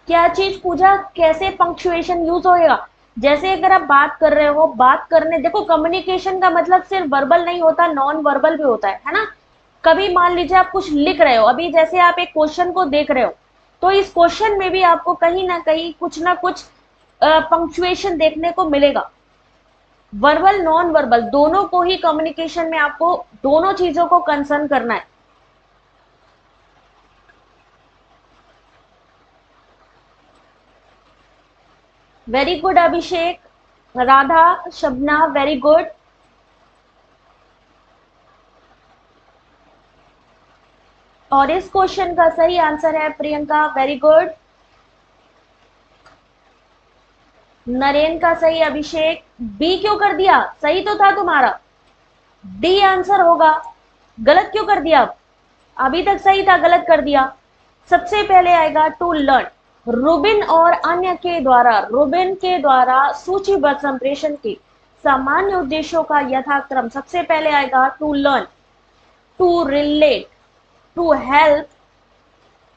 क्या चीज पूजा? कैसे पंक्चुएशन यूज होएगा? जैसे अगर आप बात कर रहे हो, बात करने, देखो कम्युनिकेशन का मतलब सिर्फ वर्बल नहीं होता, नॉन वर्बल भी होता है ना। कभी मान लीजिए आप कुछ लिख रहे हो, अभी जैसे आप एक क्वेश्चन को देख रहे हो, तो इस क्वेश्चन में भी आपको कहीं ना कुछ पंक्चुएशन देखने को मिलेगा। वर्बल नॉन वर्बल दोनों को ही कम्युनिकेशन में आपको दोनों चीजों को कंसर्न करना है। वेरी गुड अभिषेक, राधा, शबना, वेरी गुड। और इस क्वेश्चन का सही आंसर है प्रियंका, वेरी गुड। नरेन का सही, अभिषेक। बी क्यों कर दिया? सही तो था तुम्हारा, डी आंसर होगा, गलत क्यों कर दिया? अभी तक सही था, गलत कर दिया। सबसे पहले आएगा टू लर्न। रूबिन और अन्य के द्वारा, रूबिन के द्वारा सूचीबद्ध संप्रेषण के सामान्य उद्देश्यों का यथाक्रम सबसे पहले आएगा to learn, to relate, to help,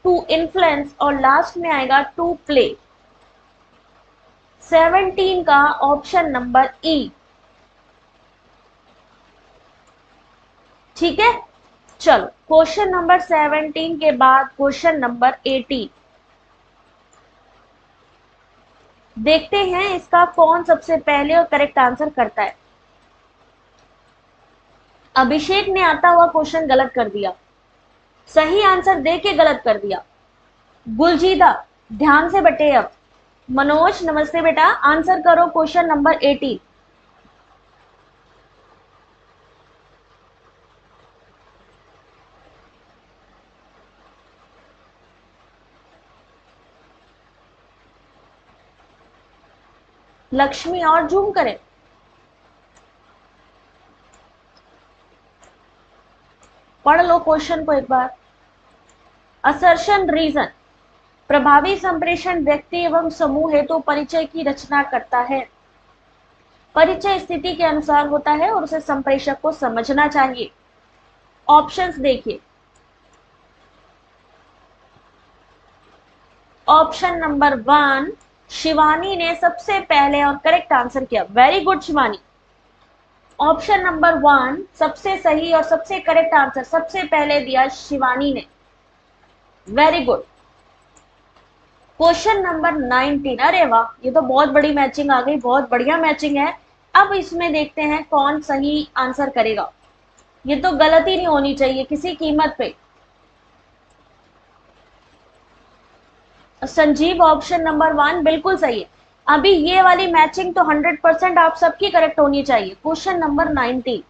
to influence और लास्ट में आएगा टू प्ले। 17 का ऑप्शन नंबर ई। ठीक है, चलो क्वेश्चन नंबर 17 के बाद क्वेश्चन नंबर 18 देखते हैं, इसका कौन सबसे पहले और करेक्ट आंसर करता है। अभिषेक ने आता हुआ क्वेश्चन गलत कर दिया, सही आंसर दे के गलत कर दिया। गुलजीदा ध्यान से बटे अब। मनोज नमस्ते बेटा, आंसर करो क्वेश्चन नंबर 18। लक्ष्मी और जूम करें। पढ़ लो क्वेश्चन को एक बार। असर्शन रीजन, प्रभावी संप्रेषण व्यक्ति एवं समूह हेतु परिचय की रचना करता है। परिचय स्थिति के अनुसार होता है और उसे संप्रेषक को समझना चाहिए। ऑप्शंस देखिए। ऑप्शन नंबर 1, शिवानी ने सबसे पहले और करेक्ट आंसर किया, very good Shivani. Option number 1 सबसे सही और सबसे करेक्ट आंसर सबसे पहले दिया शिवानी ने, वेरी गुड। क्वेश्चन नंबर 19, अरे वाह, ये तो बहुत बड़ी मैचिंग आ गई, बहुत बढ़िया मैचिंग है। अब इसमें देखते हैं कौन सही आंसर करेगा। ये तो गलती नहीं होनी चाहिए किसी कीमत पे। संजीव ऑप्शन नंबर 1 बिल्कुल सही है। अभी ये वाली मैचिंग तो 100% आप सबकी करेक्ट होनी चाहिए। क्वेश्चन नंबर 19,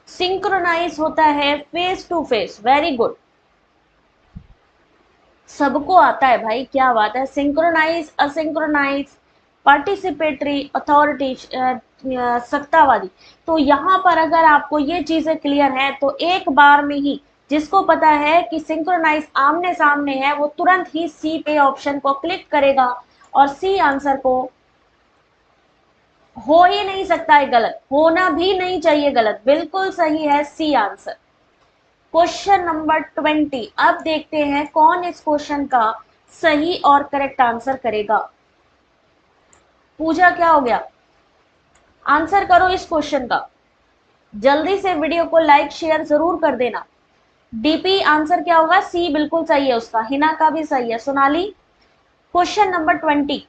सिंक्रोनाइज होता है face to face, very good. सबको आता है भाई, क्या बात है। सिंक्रोनाइज, असिंक्रोनाइज, पार्टिसिपेटरी, अथॉरिटी, सत्तावादी। तो यहाँ पर अगर आपको ये चीजें क्लियर हैं तो एक बार में ही जिसको पता है कि सिंक्रोनाइज आमने सामने है वो तुरंत ही सी पे ऑप्शन को क्लिक करेगा और सी आंसर को हो ही नहीं सकता है गलत, होना भी नहीं चाहिए गलत, बिल्कुल सही है सी आंसर। Question number 20। अब देखते हैं कौन इस क्वेश्चन का सही और करेक्ट आंसर करेगा। पूजा क्या हो गया, आंसर करो इस क्वेश्चन का, जल्दी से वीडियो को लाइक शेयर जरूर कर देना। डीपी आंसर क्या होगा, सी बिल्कुल सही है उसका, हिना का भी सही है। Sonali, question number 20।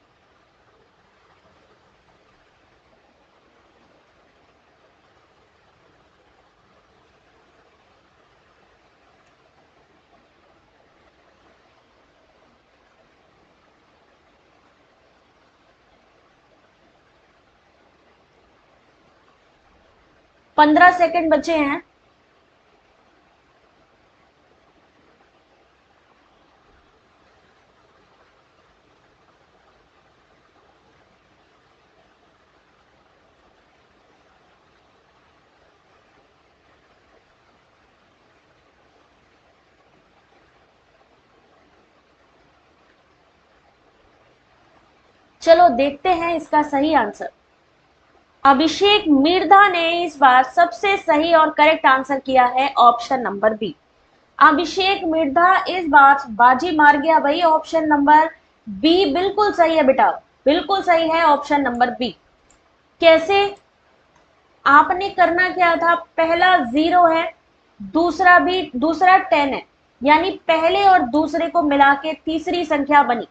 15 सेकंड बचे हैं। चलो देखते हैं इसका सही आंसर। अभिषेक मिर्धा ने इस बार सबसे सही और करेक्ट आंसर किया है ऑप्शन नंबर बी। अभिषेक मिर्धा इस बार बाजी मार गया भाई, ऑप्शन नंबर बी बिल्कुल सही है बेटा, बिल्कुल सही है ऑप्शन नंबर बी। कैसे, आपने करना क्या था, पहला 0 है, दूसरा 10 है, यानी पहले और दूसरे को मिला के तीसरी संख्या बनी,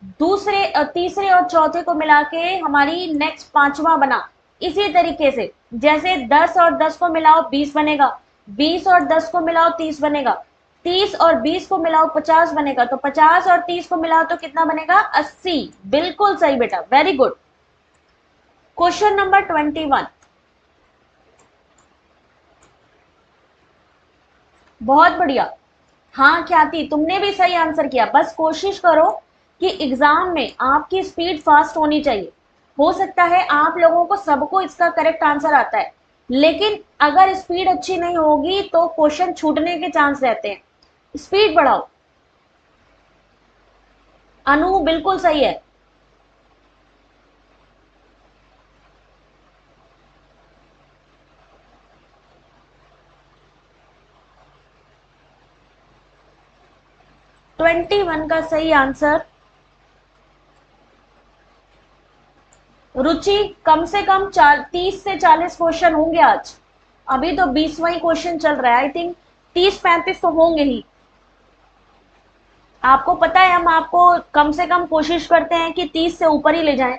तीसरे और चौथे को मिला के हमारी नेक्स्ट पांचवा बना। इसी तरीके से जैसे 10 और 10 को मिलाओ 20 बनेगा, 20 और 10 को मिलाओ 30 बनेगा, 30 और 20 को मिलाओ 50 बनेगा, तो 50 और 30 को मिलाओ तो कितना बनेगा, 80। बिल्कुल सही बेटा, वेरी गुड। Question number 21। बहुत बढ़िया। हाँ ख्याति, तुमने भी सही आंसर किया। बस कोशिश करो कि एग्जाम में आपकी स्पीड फास्ट होनी चाहिए। हो सकता है आप लोगों को सबको इसका करेक्ट आंसर आता है, लेकिन अगर स्पीड अच्छी नहीं होगी तो क्वेश्चन छूटने के चांस रहते हैं। स्पीड बढ़ाओ। अनु बिल्कुल सही है। ट्वेंटी वन का सही आंसर। रुचि, कम से कम 30 से 40 क्वेश्चन होंगे आज। अभी तो 20वां ही क्वेश्चन चल रहा है, आई थिंक 30-35 तो होंगे ही। आपको पता है हम आपको कम से कम कोशिश करते हैं कि 30 से ऊपर ही ले जाएं।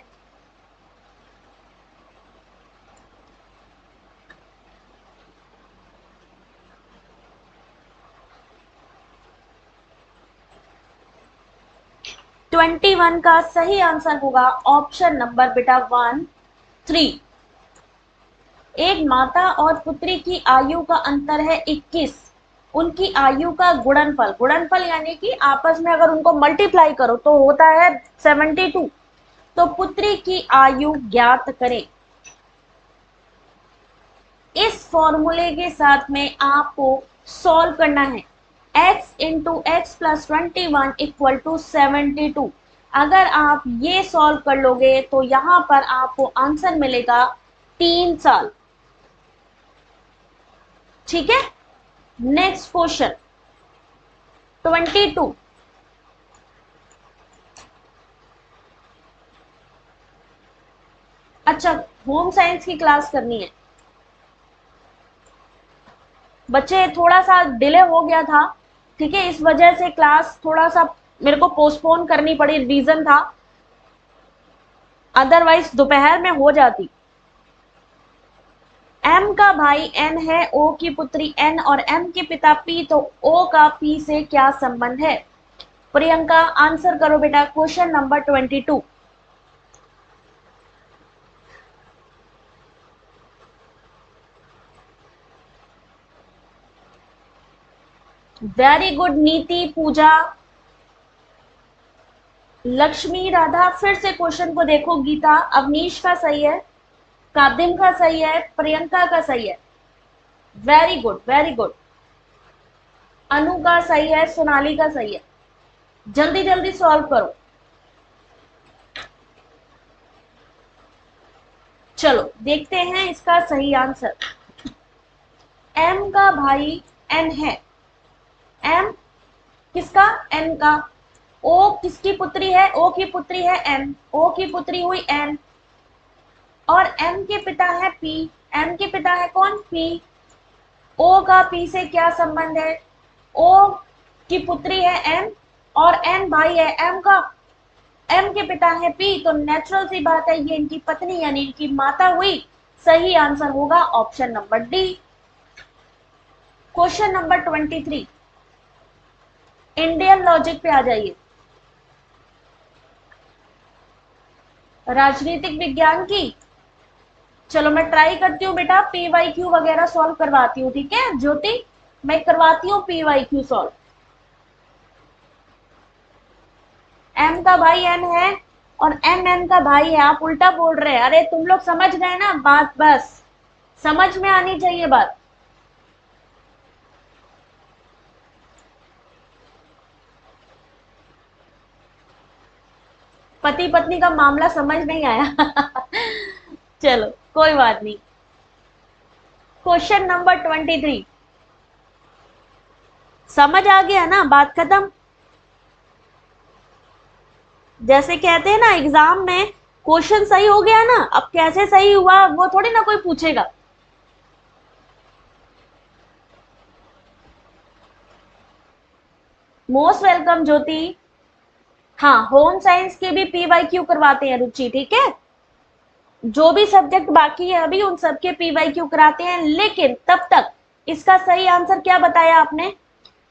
ट्वेंटी वन का सही आंसर होगा ऑप्शन नंबर बेटा 13। एक माता और पुत्री की आयु का अंतर है 21। उनकी आयु का गुणनफल, गुणनफल यानी कि आपस में अगर उनको मल्टीप्लाई करो तो होता है 72। तो पुत्री की आयु ज्ञात करें। इस फॉर्मूले के साथ में आपको सॉल्व करना है। x into X plus 21 equal to 72। अगर आप ये सॉल्व कर लोगे तो यहां पर आपको आंसर मिलेगा 3 साल। ठीक है, नेक्स्ट क्वेश्चन 22। अच्छा, होम साइंस की क्लास करनी है बच्चे, थोड़ा सा डिले हो गया था, ठीक है, इस वजह से क्लास थोड़ा सा मेरे को पोस्टपोन करनी पड़ी, रीजन था, अदरवाइज दोपहर में हो जाती। एम का भाई एन है, ओ की पुत्री एन और एम के पिता पी, तो ओ का पी से क्या संबंध है। प्रियंका आंसर करो बेटा, क्वेश्चन नंबर 22। वेरी गुड नीति, पूजा। लक्ष्मी राधा, फिर से क्वेश्चन को देखो। गीता, अवनीश का सही है, कादिम का सही है, प्रियंका का सही है, वेरी गुड वेरी गुड। अनु का सही है, सोनाली का सही है। जल्दी जल्दी सॉल्व करो। चलो देखते हैं इसका सही आंसर। एम का भाई एन है। एम किसका? एन का। ओ किसकी पुत्री है? ओ की पुत्री है एम। ओ की पुत्री हुई एन। और एम के पिता है पी। एम के पिता है कौन? पी। ओ का पी से क्या संबंध है? ओ की पुत्री है एन और एन भाई है एम का। एम के पिता है पी, तो नेचुरल सी बात है ये इनकी पत्नी यानी इनकी माता हुई। सही आंसर होगा option number D. Question number 23, Indian logic पे आ जाइए। राजनीतिक विज्ञान की। चलो मैं ट्राई करती हूँ बेटा, पी वाई क्यू वगैरह सॉल्व करवाती हूँ, ठीक है ज्योति? मैं करवाती हूँ P Y Q solve. M का भाई एन है और एम एन का भाई है, आप उल्टा बोल रहे हैं। अरे तुम लोग समझ गए ना बात? बस समझ में आनी चाहिए बात। पति पत्नी का मामला समझ नहीं आया। चलो कोई बात नहीं। क्वेश्चन नंबर 23, समझ आ गया ना? बात खत्म। जैसे कहते हैं ना एग्जाम में, क्वेश्चन सही हो गया ना, अब कैसे सही हुआ वो थोड़ी ना कोई पूछेगा। मोस्ट वेलकम ज्योति। हाँ, होम साइंस के भी पी वाई क्यू करवाते हैं रुचि, ठीक है? जो भी सब्जेक्ट बाकी है अभी उन सबके पी वाई क्यू कराते हैं, लेकिन तब तक इसका सही आंसर क्या बताया आपने?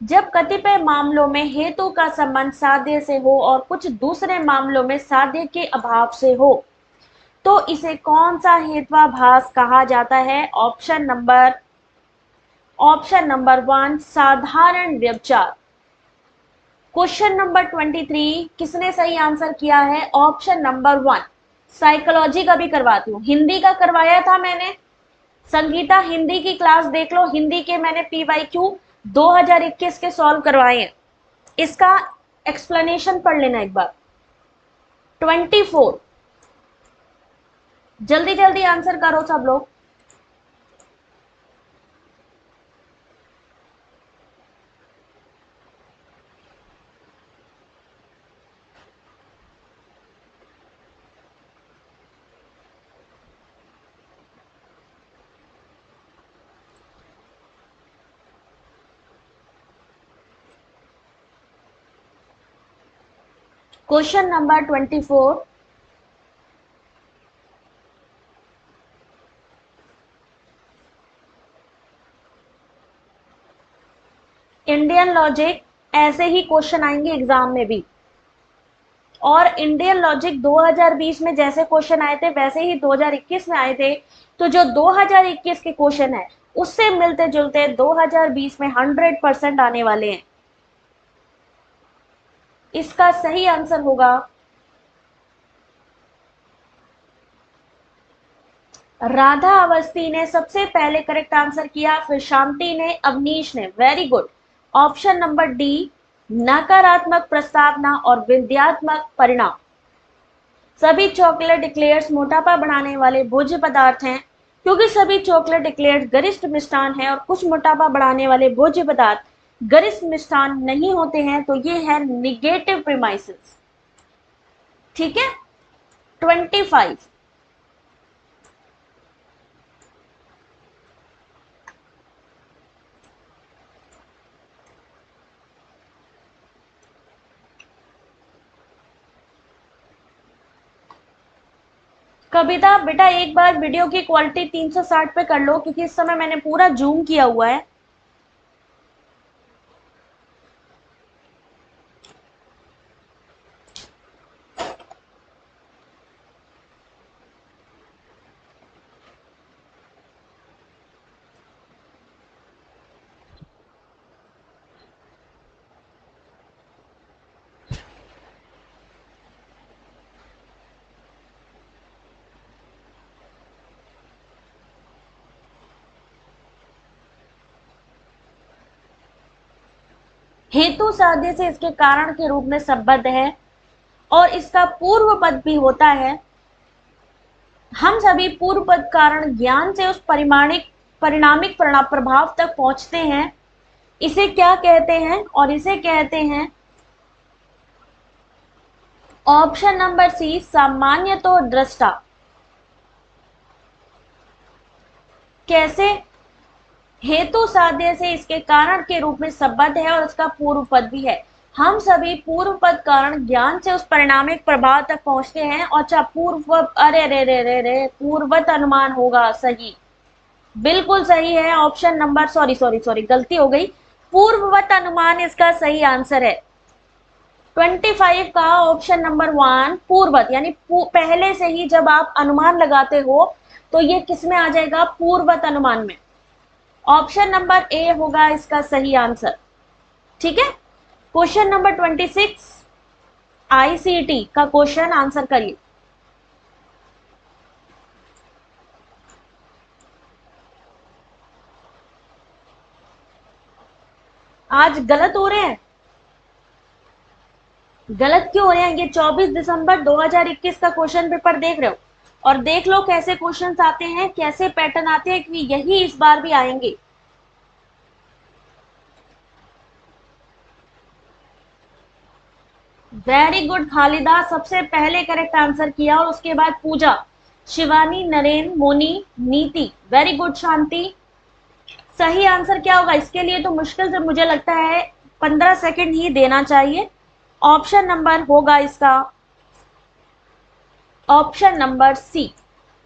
जब कतिपय मामलों में हेतु का संबंध साध्य से हो और कुछ दूसरे मामलों में साध्य के अभाव से हो, तो इसे कौन सा हेत्वाभास कहा जाता है? ऑप्शन नंबर 1 साधारण व्यवचार। क्वेश्चन नंबर 23 किसने सही आंसर किया है? Option number 1। साइकोलॉजी का भी करवाती हूँ, हिंदी का करवाया था मैंने। संगीता हिंदी की क्लास देख लो, हिंदी के मैंने पी वाई क्यू 2021 के सॉल्व करवाए हैं। इसका एक्सप्लेनेशन पढ़ लेना एक बार। 24, जल्दी जल्दी आंसर करो सब लोग। Question number 24, Indian logic. ऐसे ही क्वेश्चन आएंगे एग्जाम में भी। और इंडियन लॉजिक 2020 में जैसे क्वेश्चन आए थे वैसे ही 2021 में आए थे। तो जो 2021 के क्वेश्चन है उससे मिलते जुलते 2020 में 100% आने वाले हैं। इसका सही आंसर होगा राधा अवस्थी ने सबसे पहले करेक्ट आंसर किया, फिर शांति ने, अवनीश ने, very good. Option number D, नकारात्मक प्रस्तावना और विद्यात्मक परिणाम। सभी चॉकलेट इक्लेयर्स मोटापा बढ़ाने वाले भोज्य पदार्थ हैं, क्योंकि सभी चॉकलेट इक्लेयर्स गरिष्ठ मिष्ठान हैं और कुछ मोटापा बढ़ाने वाले भोज्य पदार्थ गरिष्ठ मिष्ठान नहीं होते हैं, तो ये है निगेटिव प्रीमाइसेस। ठीक है। 25, कविता बेटा एक बार वीडियो की क्वालिटी 360 पे कर लो, क्योंकि इस समय मैंने पूरा जूम किया हुआ है। हेतु साध्य से इसके कारण के रूप में संबद्ध है और इसका पूर्व पद भी होता है। हम सभी पूर्व पद कारण ज्ञान से उस परिणामिक प्रभाव तक पहुंचते हैं। इसे क्या कहते हैं? और इसे कहते हैं ऑप्शन नंबर सी, सामान्यतो दृष्टा। कैसे? हेतु साध्य से इसके कारण के रूप में संबद्ध है और इसका पूर्व पद भी है। हम सभी पूर्व पद कारण ज्ञान से उस परिणामिक प्रभाव तक पहुंचते हैं और चाहे अरे रे रे रे रे पूर्वत अनुमान होगा। सही, बिल्कुल सही है option number, sorry sorry sorry गलती हो गई, पूर्ववत अनुमान इसका सही आंसर है। 25 का ऑप्शन नंबर 1 पूर्ववत, यानी पहले से ही जब आप अनुमान लगाते हो तो ये किस में आ जाएगा? पूर्ववत अनुमान में। ऑप्शन नंबर ए होगा इसका सही आंसर। ठीक है, क्वेश्चन नंबर 26 आईसीटी का क्वेश्चन आंसर करिए। आज गलत हो रहे हैं? गलत क्यों हो रहे हैं? ये 24 दिसंबर 2021 का क्वेश्चन पेपर देख रहे हो और देख लो कैसे क्वेश्चंस आते हैं, कैसे पैटर्न आते हैं, कि यही इस बार भी आएंगे। वेरी गुड खालिदा, सबसे पहले करेक्ट आंसर किया और उसके बाद पूजा, शिवानी, नरेन, मोनी, नीति। वेरी गुड शांति। सही आंसर क्या होगा? इसके लिए तो मुश्किल से मुझे लगता है 15 सेकंड ही देना चाहिए। ऑप्शन नंबर होगा इसका ऑप्शन नंबर सी।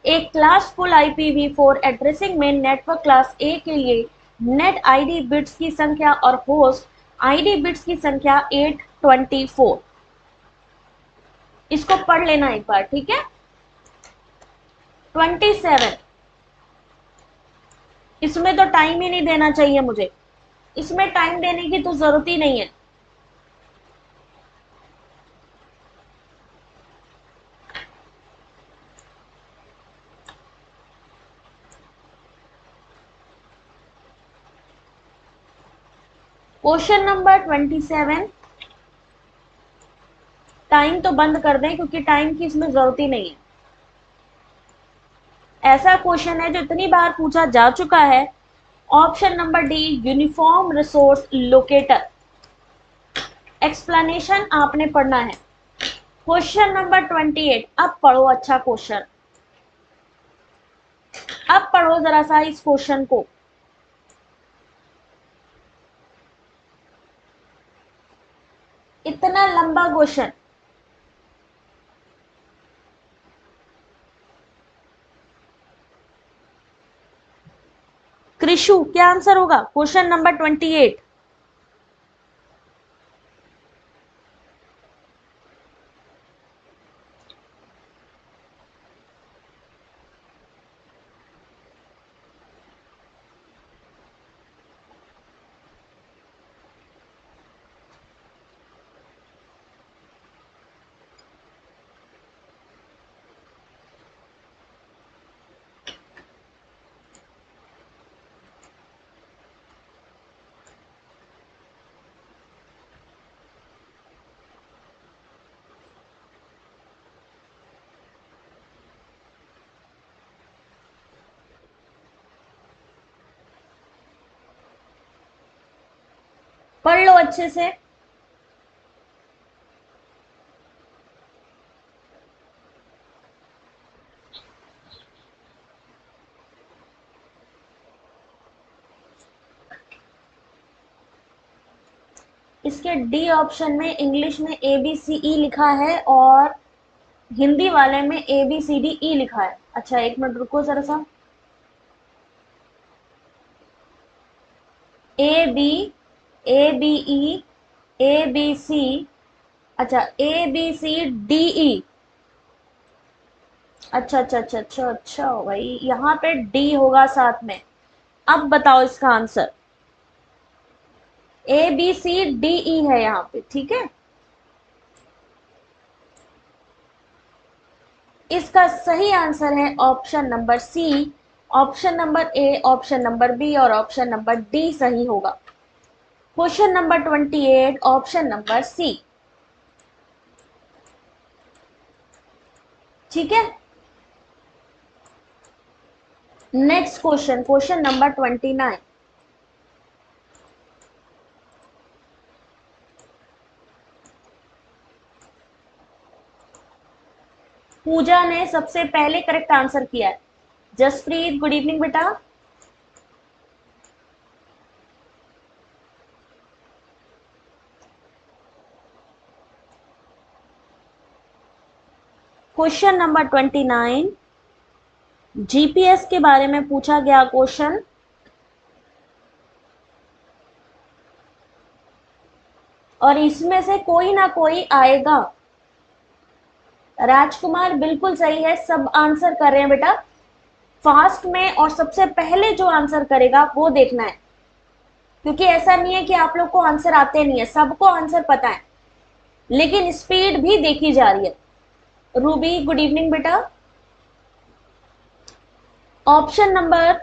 एक क्लास फुल IPv4 एड्रेसिंग में नेटवर्क क्लास ए के लिए नेट आईडी बिट्स की संख्या और होस्ट आईडी बिट्स की संख्या 824। इसको पढ़ लेना एक बार, ठीक है। 27, इसमें तो टाइम ही नहीं देना चाहिए मुझे, इसमें टाइम देने की तो जरूरत ही नहीं है। क्वेश्चन नंबर 27, टाइम तो बंद कर दें क्योंकि टाइम की इसमें जरूरत ही नहीं है। ऐसा क्वेश्चन है जो इतनी बार पूछा जा चुका है। Option number D, uniform resource locator. Explanation आपने पढ़ना है। क्वेश्चन नंबर 28, अब पढ़ो अच्छा क्वेश्चन, अब पढ़ो जरा सा इस क्वेश्चन को। इतना लंबा क्वेश्चन, कृषु क्या आंसर होगा? Question number 28। पढ़ लो अच्छे से। इसके डी ऑप्शन में इंग्लिश में ABCE लिखा है और हिंदी वाले में ABCDE लिखा है। अच्छा एक मिनट रुको जरा सा। ABE ABC, अच्छा ABCDE, अच्छा अच्छा अच्छा अच्छा अच्छा भाई, यहाँ पे डी होगा साथ में। अब बताओ इसका आंसर। ABCDE है यहाँ पे, ठीक है। इसका सही आंसर है option number C. Option number A, option number B और ऑप्शन नंबर डी सही होगा। Question number 28 option number C. ठीक है, next question, question number 29। Pooja ने सबसे पहले करेक्ट आंसर किया है। जसप्रीत गुड इवनिंग बेटा। क्वेश्चन नंबर 29 जीपीएस के बारे में पूछा गया क्वेश्चन। और इसमें से कोई ना कोई आएगा। राजकुमार बिल्कुल सही है, सब आंसर कर रहे हैं बेटा फास्ट में, और सबसे पहले जो आंसर करेगा वो देखना है, क्योंकि ऐसा नहीं है कि आप लोग को आंसर आते नहीं है, सबको आंसर पता है, लेकिन स्पीड भी देखी जा रही है। रूबी गुड इवनिंग बेटा। ऑप्शन नंबर,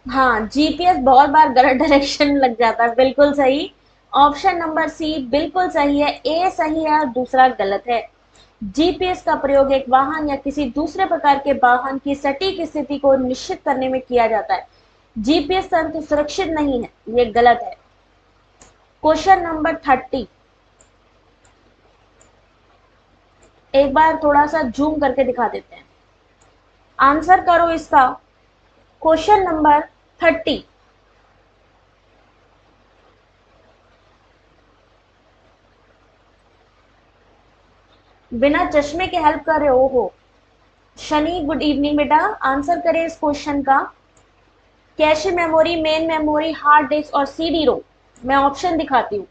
हाँ जीपीएस बहुत बार गलत डायरेक्शन लग जाता है, बिल्कुल सही। ऑप्शन नंबर सी बिल्कुल सही है, ए सही है और दूसरा गलत है। जीपीएस का प्रयोग एक वाहन या किसी दूसरे प्रकार के वाहन की सटीक स्थिति को निश्चित करने में किया जाता है। जीपीएस तंत्र सुरक्षित नहीं है, ये गलत है। क्वेश्चन नंबर 30, एक बार थोड़ा सा जूम करके दिखा देते हैं, आंसर करो इसका। क्वेश्चन नंबर 30, बिना चश्मे के हेल्प कर रहे हो। शनि गुड इवनिंग बेटा, आंसर करें इस क्वेश्चन का। Cache memory, main memory, hard disk और सीडी रोम। मैं ऑप्शन दिखाती हूँ।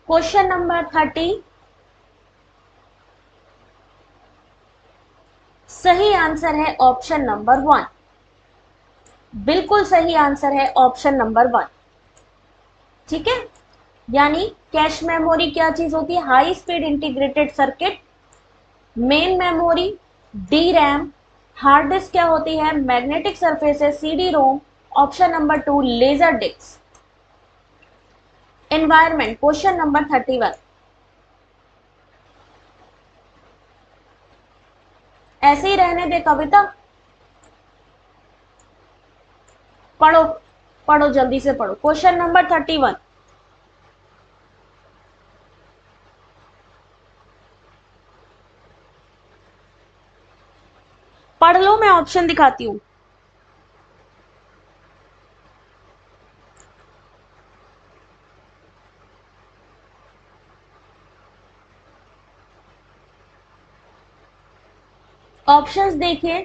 क्वेश्चन नंबर 30, सही आंसर है ऑप्शन नंबर 1। बिल्कुल सही आंसर है ऑप्शन नंबर 1। ठीक है, यानी कैश मेमोरी क्या चीज होती है? High speed integrated circuit. Main memory D RAM. Hard disk क्या होती है? Magnetic surfaces, CD ROM. Option number 2 laser disc. Environment, question number 31, ऐसे ही रहने दे कविता, पढ़ो पढ़ो जल्दी से पढ़ो। क्वेश्चन नंबर 31, पढ़ लो, मैं ऑप्शन दिखाती हूँ। ऑप्शंस देखिए।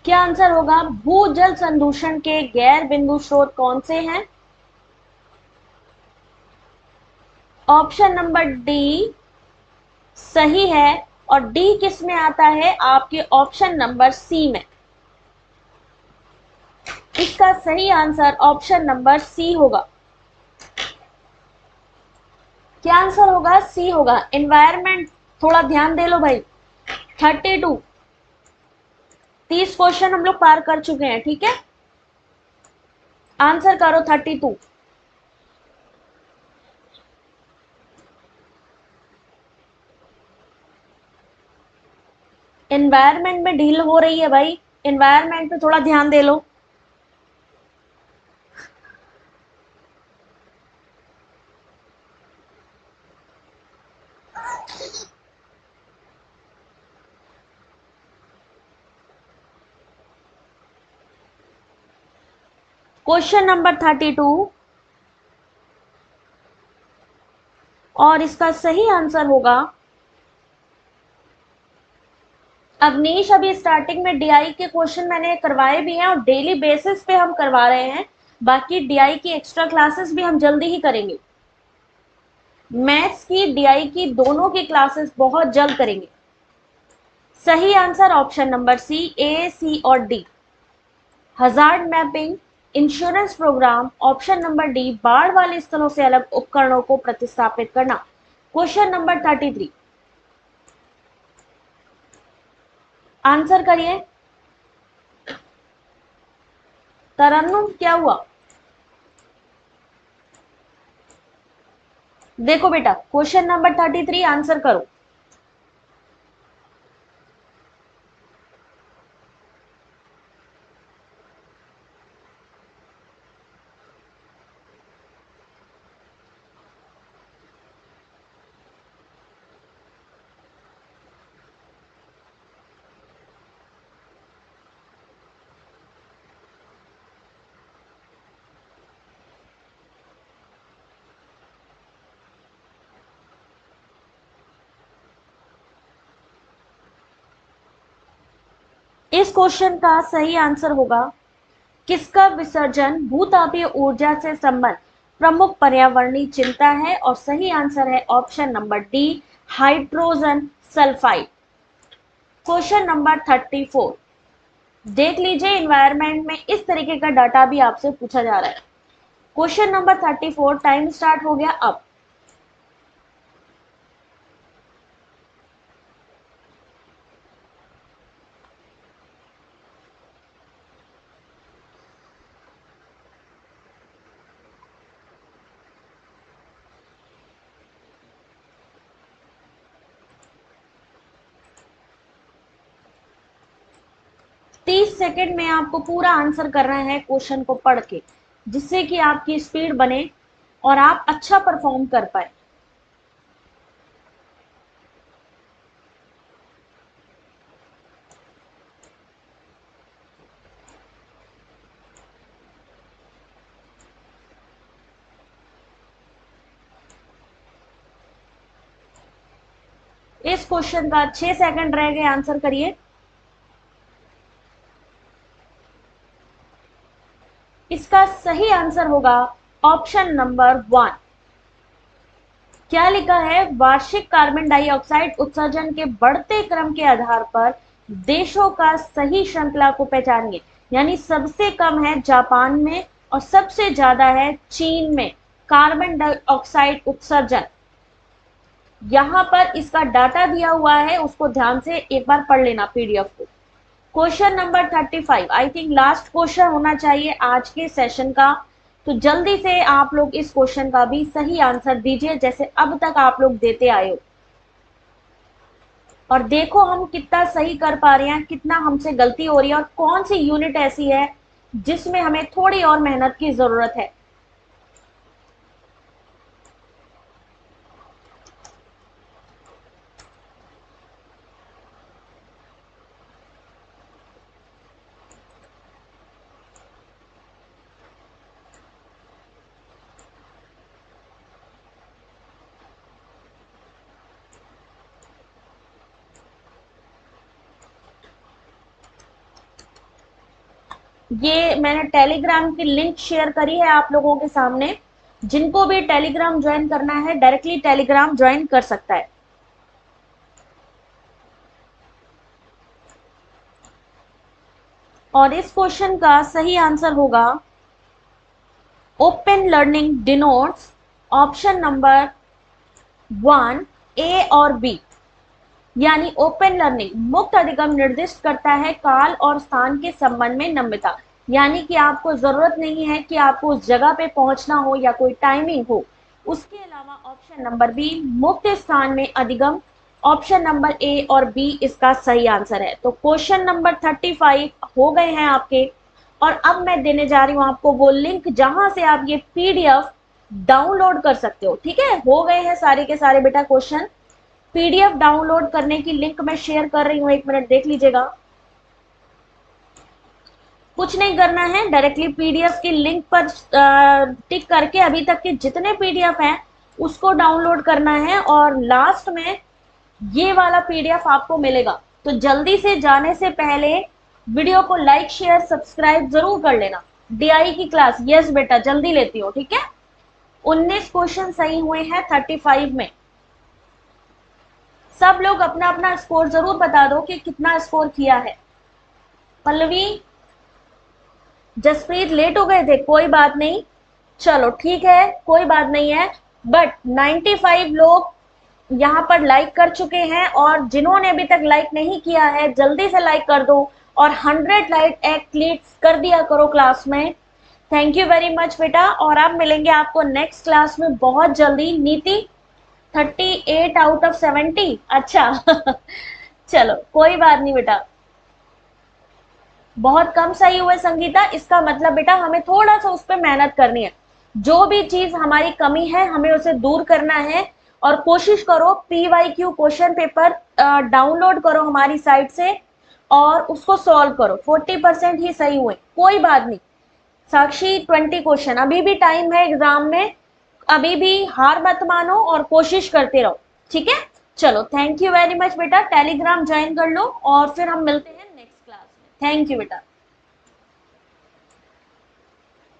क्या आंसर होगा? भूजल संदूषण के गैर बिंदु स्रोत कौन से हैं? ऑप्शन नंबर डी सही है, और डी किस में आता है? आपके ऑप्शन नंबर सी में। इसका सही आंसर ऑप्शन नंबर सी होगा। क्या आंसर होगा? सी होगा, एनवायरमेंट। थोड़ा ध्यान दे लो भाई। 32, 30 क्वेश्चन हम लोग पार कर चुके हैं। ठीक है, आंसर करो 32। एनवायरमेंट में ढील हो रही है भाई, एनवायरमेंट पे थोड़ा ध्यान दे लो। क्वेश्चन नंबर 32, और इसका सही आंसर होगा अवनीश, अभी स्टार्टिंग में डीआई के क्वेश्चन मैंने करवाए भी हैं और डेली बेसिस पे हम करवा रहे हैं। बाकी डीआई की एक्स्ट्रा क्लासेस भी हम जल्दी ही करेंगे। मैथ्स की, डीआई की, दोनों की क्लासेस बहुत जल्द करेंगे। सही answer option number C, A, C और D. Hazard mapping, insurance programme, option number D, बाढ़ वाले स्थलों से अलग उपकरणों को प्रतिस्थापित करना। क्वेश्चन नंबर 33, आंसर करिए। तरन्नुम, क्या हुआ? देखो बेटा, क्वेश्चन नंबर 33 आंसर करो। इस क्वेश्चन का सही आंसर होगा, किसका विसर्जन भूतापीय ऊर्जा से संबंध प्रमुख पर्यावरणीय चिंता है, और सही आंसर है option number D, hydrogen sulphide. Question number 34, देख लीजिए, इन्वायरमेंट में इस तरीके का डाटा भी आपसे पूछा जा रहा है। क्वेश्चन नंबर 34, टाइम स्टार्ट हो गया अब। 30 सेकंड में आपको पूरा आंसर करना है क्वेश्चन को पढ़ के, जिससे कि आपकी स्पीड बने और आप अच्छा परफॉर्म कर पाए। इस क्वेश्चन का 6 सेकंड रह गए, आंसर करिए। इसका सही आंसर होगा ऑप्शन नंबर 1। क्या लिखा है? वार्षिक कार्बन डाइऑक्साइड उत्सर्जन के बढ़ते क्रम के आधार पर देशों का सही श्रृंखला को पहचानिए। यानी सबसे कम है जापान में और सबसे ज्यादा है चीन में कार्बन डाइऑक्साइड उत्सर्जन। यहां पर इसका डाटा दिया हुआ है, उसको ध्यान से एक बार पढ़ लेना पीडीएफ को। Question number 35, I think last question होना चाहिए आज के सेशन का, तो जल्दी से आप लोग इस क्वेश्चन का भी सही आंसर दीजिए, जैसे अब तक आप लोग देते आए हो। और देखो हम कितना सही कर पा रहे हैं, कितना हमसे गलती हो रही है, और कौन सी यूनिट ऐसी है जिसमें हमें थोड़ी और मेहनत की जरूरत है। ये मैंने टेलीग्राम की लिंक शेयर करी है आप लोगों के सामने। जिनको भी टेलीग्राम ज्वाइन करना है, डायरेक्टली टेलीग्राम ज्वाइन कर सकता है। और इस क्वेश्चन का सही आंसर होगा, open learning denotes option number 1, ए और बी। यानी ओपन लर्निंग मुक्त अधिगम निर्दिष्ट करता है काल और स्थान के संबंध में नम्यता। यानी कि आपको जरूरत नहीं है कि आपको उस जगह पे पहुंचना हो या कोई टाइमिंग हो। उसके अलावा ऑप्शन नंबर बी, मुक्त स्थान में अधिगम, ऑप्शन नंबर ए और बी इसका सही आंसर है। तो क्वेश्चन नंबर 35 हो गए हैं आपके। और अब मैं देने जा रही हूं आपको वो लिंक जहां से आप ये पीडीएफ डाउनलोड कर सकते हो। ठीक है, हो गए हैं सारे के सारे बेटा क्वेश्चन। पीडीएफ डाउनलोड करने की लिंक मैं शेयर कर रही हूं, 1 मिनट देख लीजिएगा। कुछ नहीं करना है, डायरेक्टली पीडीएफ की लिंक पर टिक करके अभी तक के जितने पीडीएफ हैं उसको डाउनलोड करना है, और लास्ट में ये वाला पीडीएफ आपको मिलेगा। तो जल्दी से जाने से पहले वीडियो को लाइक शेयर सब्सक्राइब जरूर कर लेना। डीआई की क्लास, यस बेटा जल्दी लेती हो, ठीक है। 19 क्वेश्चन सही हुए हैं 35 में। सब लोग अपना अपना स्कोर जरूर बता दो कि कितना स्कोर किया है। पल्लवी, जसप्रीत लेट हो गए थे, कोई बात नहीं, चलो ठीक है, कोई बात नहीं है। बट 95 लोग यहाँ पर लाइक कर चुके हैं, और जिन्होंने अभी तक लाइक नहीं किया है जल्दी से लाइक कर दो, और 100 लाइक एटलीस्ट कर दिया करो क्लास में। थैंक यू वेरी मच बेटा, और अब मिलेंगे आपको नेक्स्ट क्लास में बहुत जल्दी। नीति 38 आउट ऑफ 70, अच्छा चलो कोई बात नहीं बेटा, बहुत कम सही हुए संगीता, इसका मतलब बेटा हमें थोड़ा सा उस पर मेहनत करनी है। जो भी चीज हमारी कमी है हमें उसे दूर करना है, और कोशिश करो PYQ क्वेश्चन पेपर डाउनलोड करो हमारी साइट से और उसको सॉल्व करो। 40% ही सही हुए, कोई बात नहीं। साक्षी 20 क्वेश्चन, अभी भी टाइम है एग्जाम में, अभी भी हार मत मानो और कोशिश करते रहो, ठीक है। चलो थैंक यू वेरी मच बेटा, टेलीग्राम ज्वाइन कर लो और फिर हम मिलते हैं नेक्स्ट क्लास में। थैंक यू बेटा।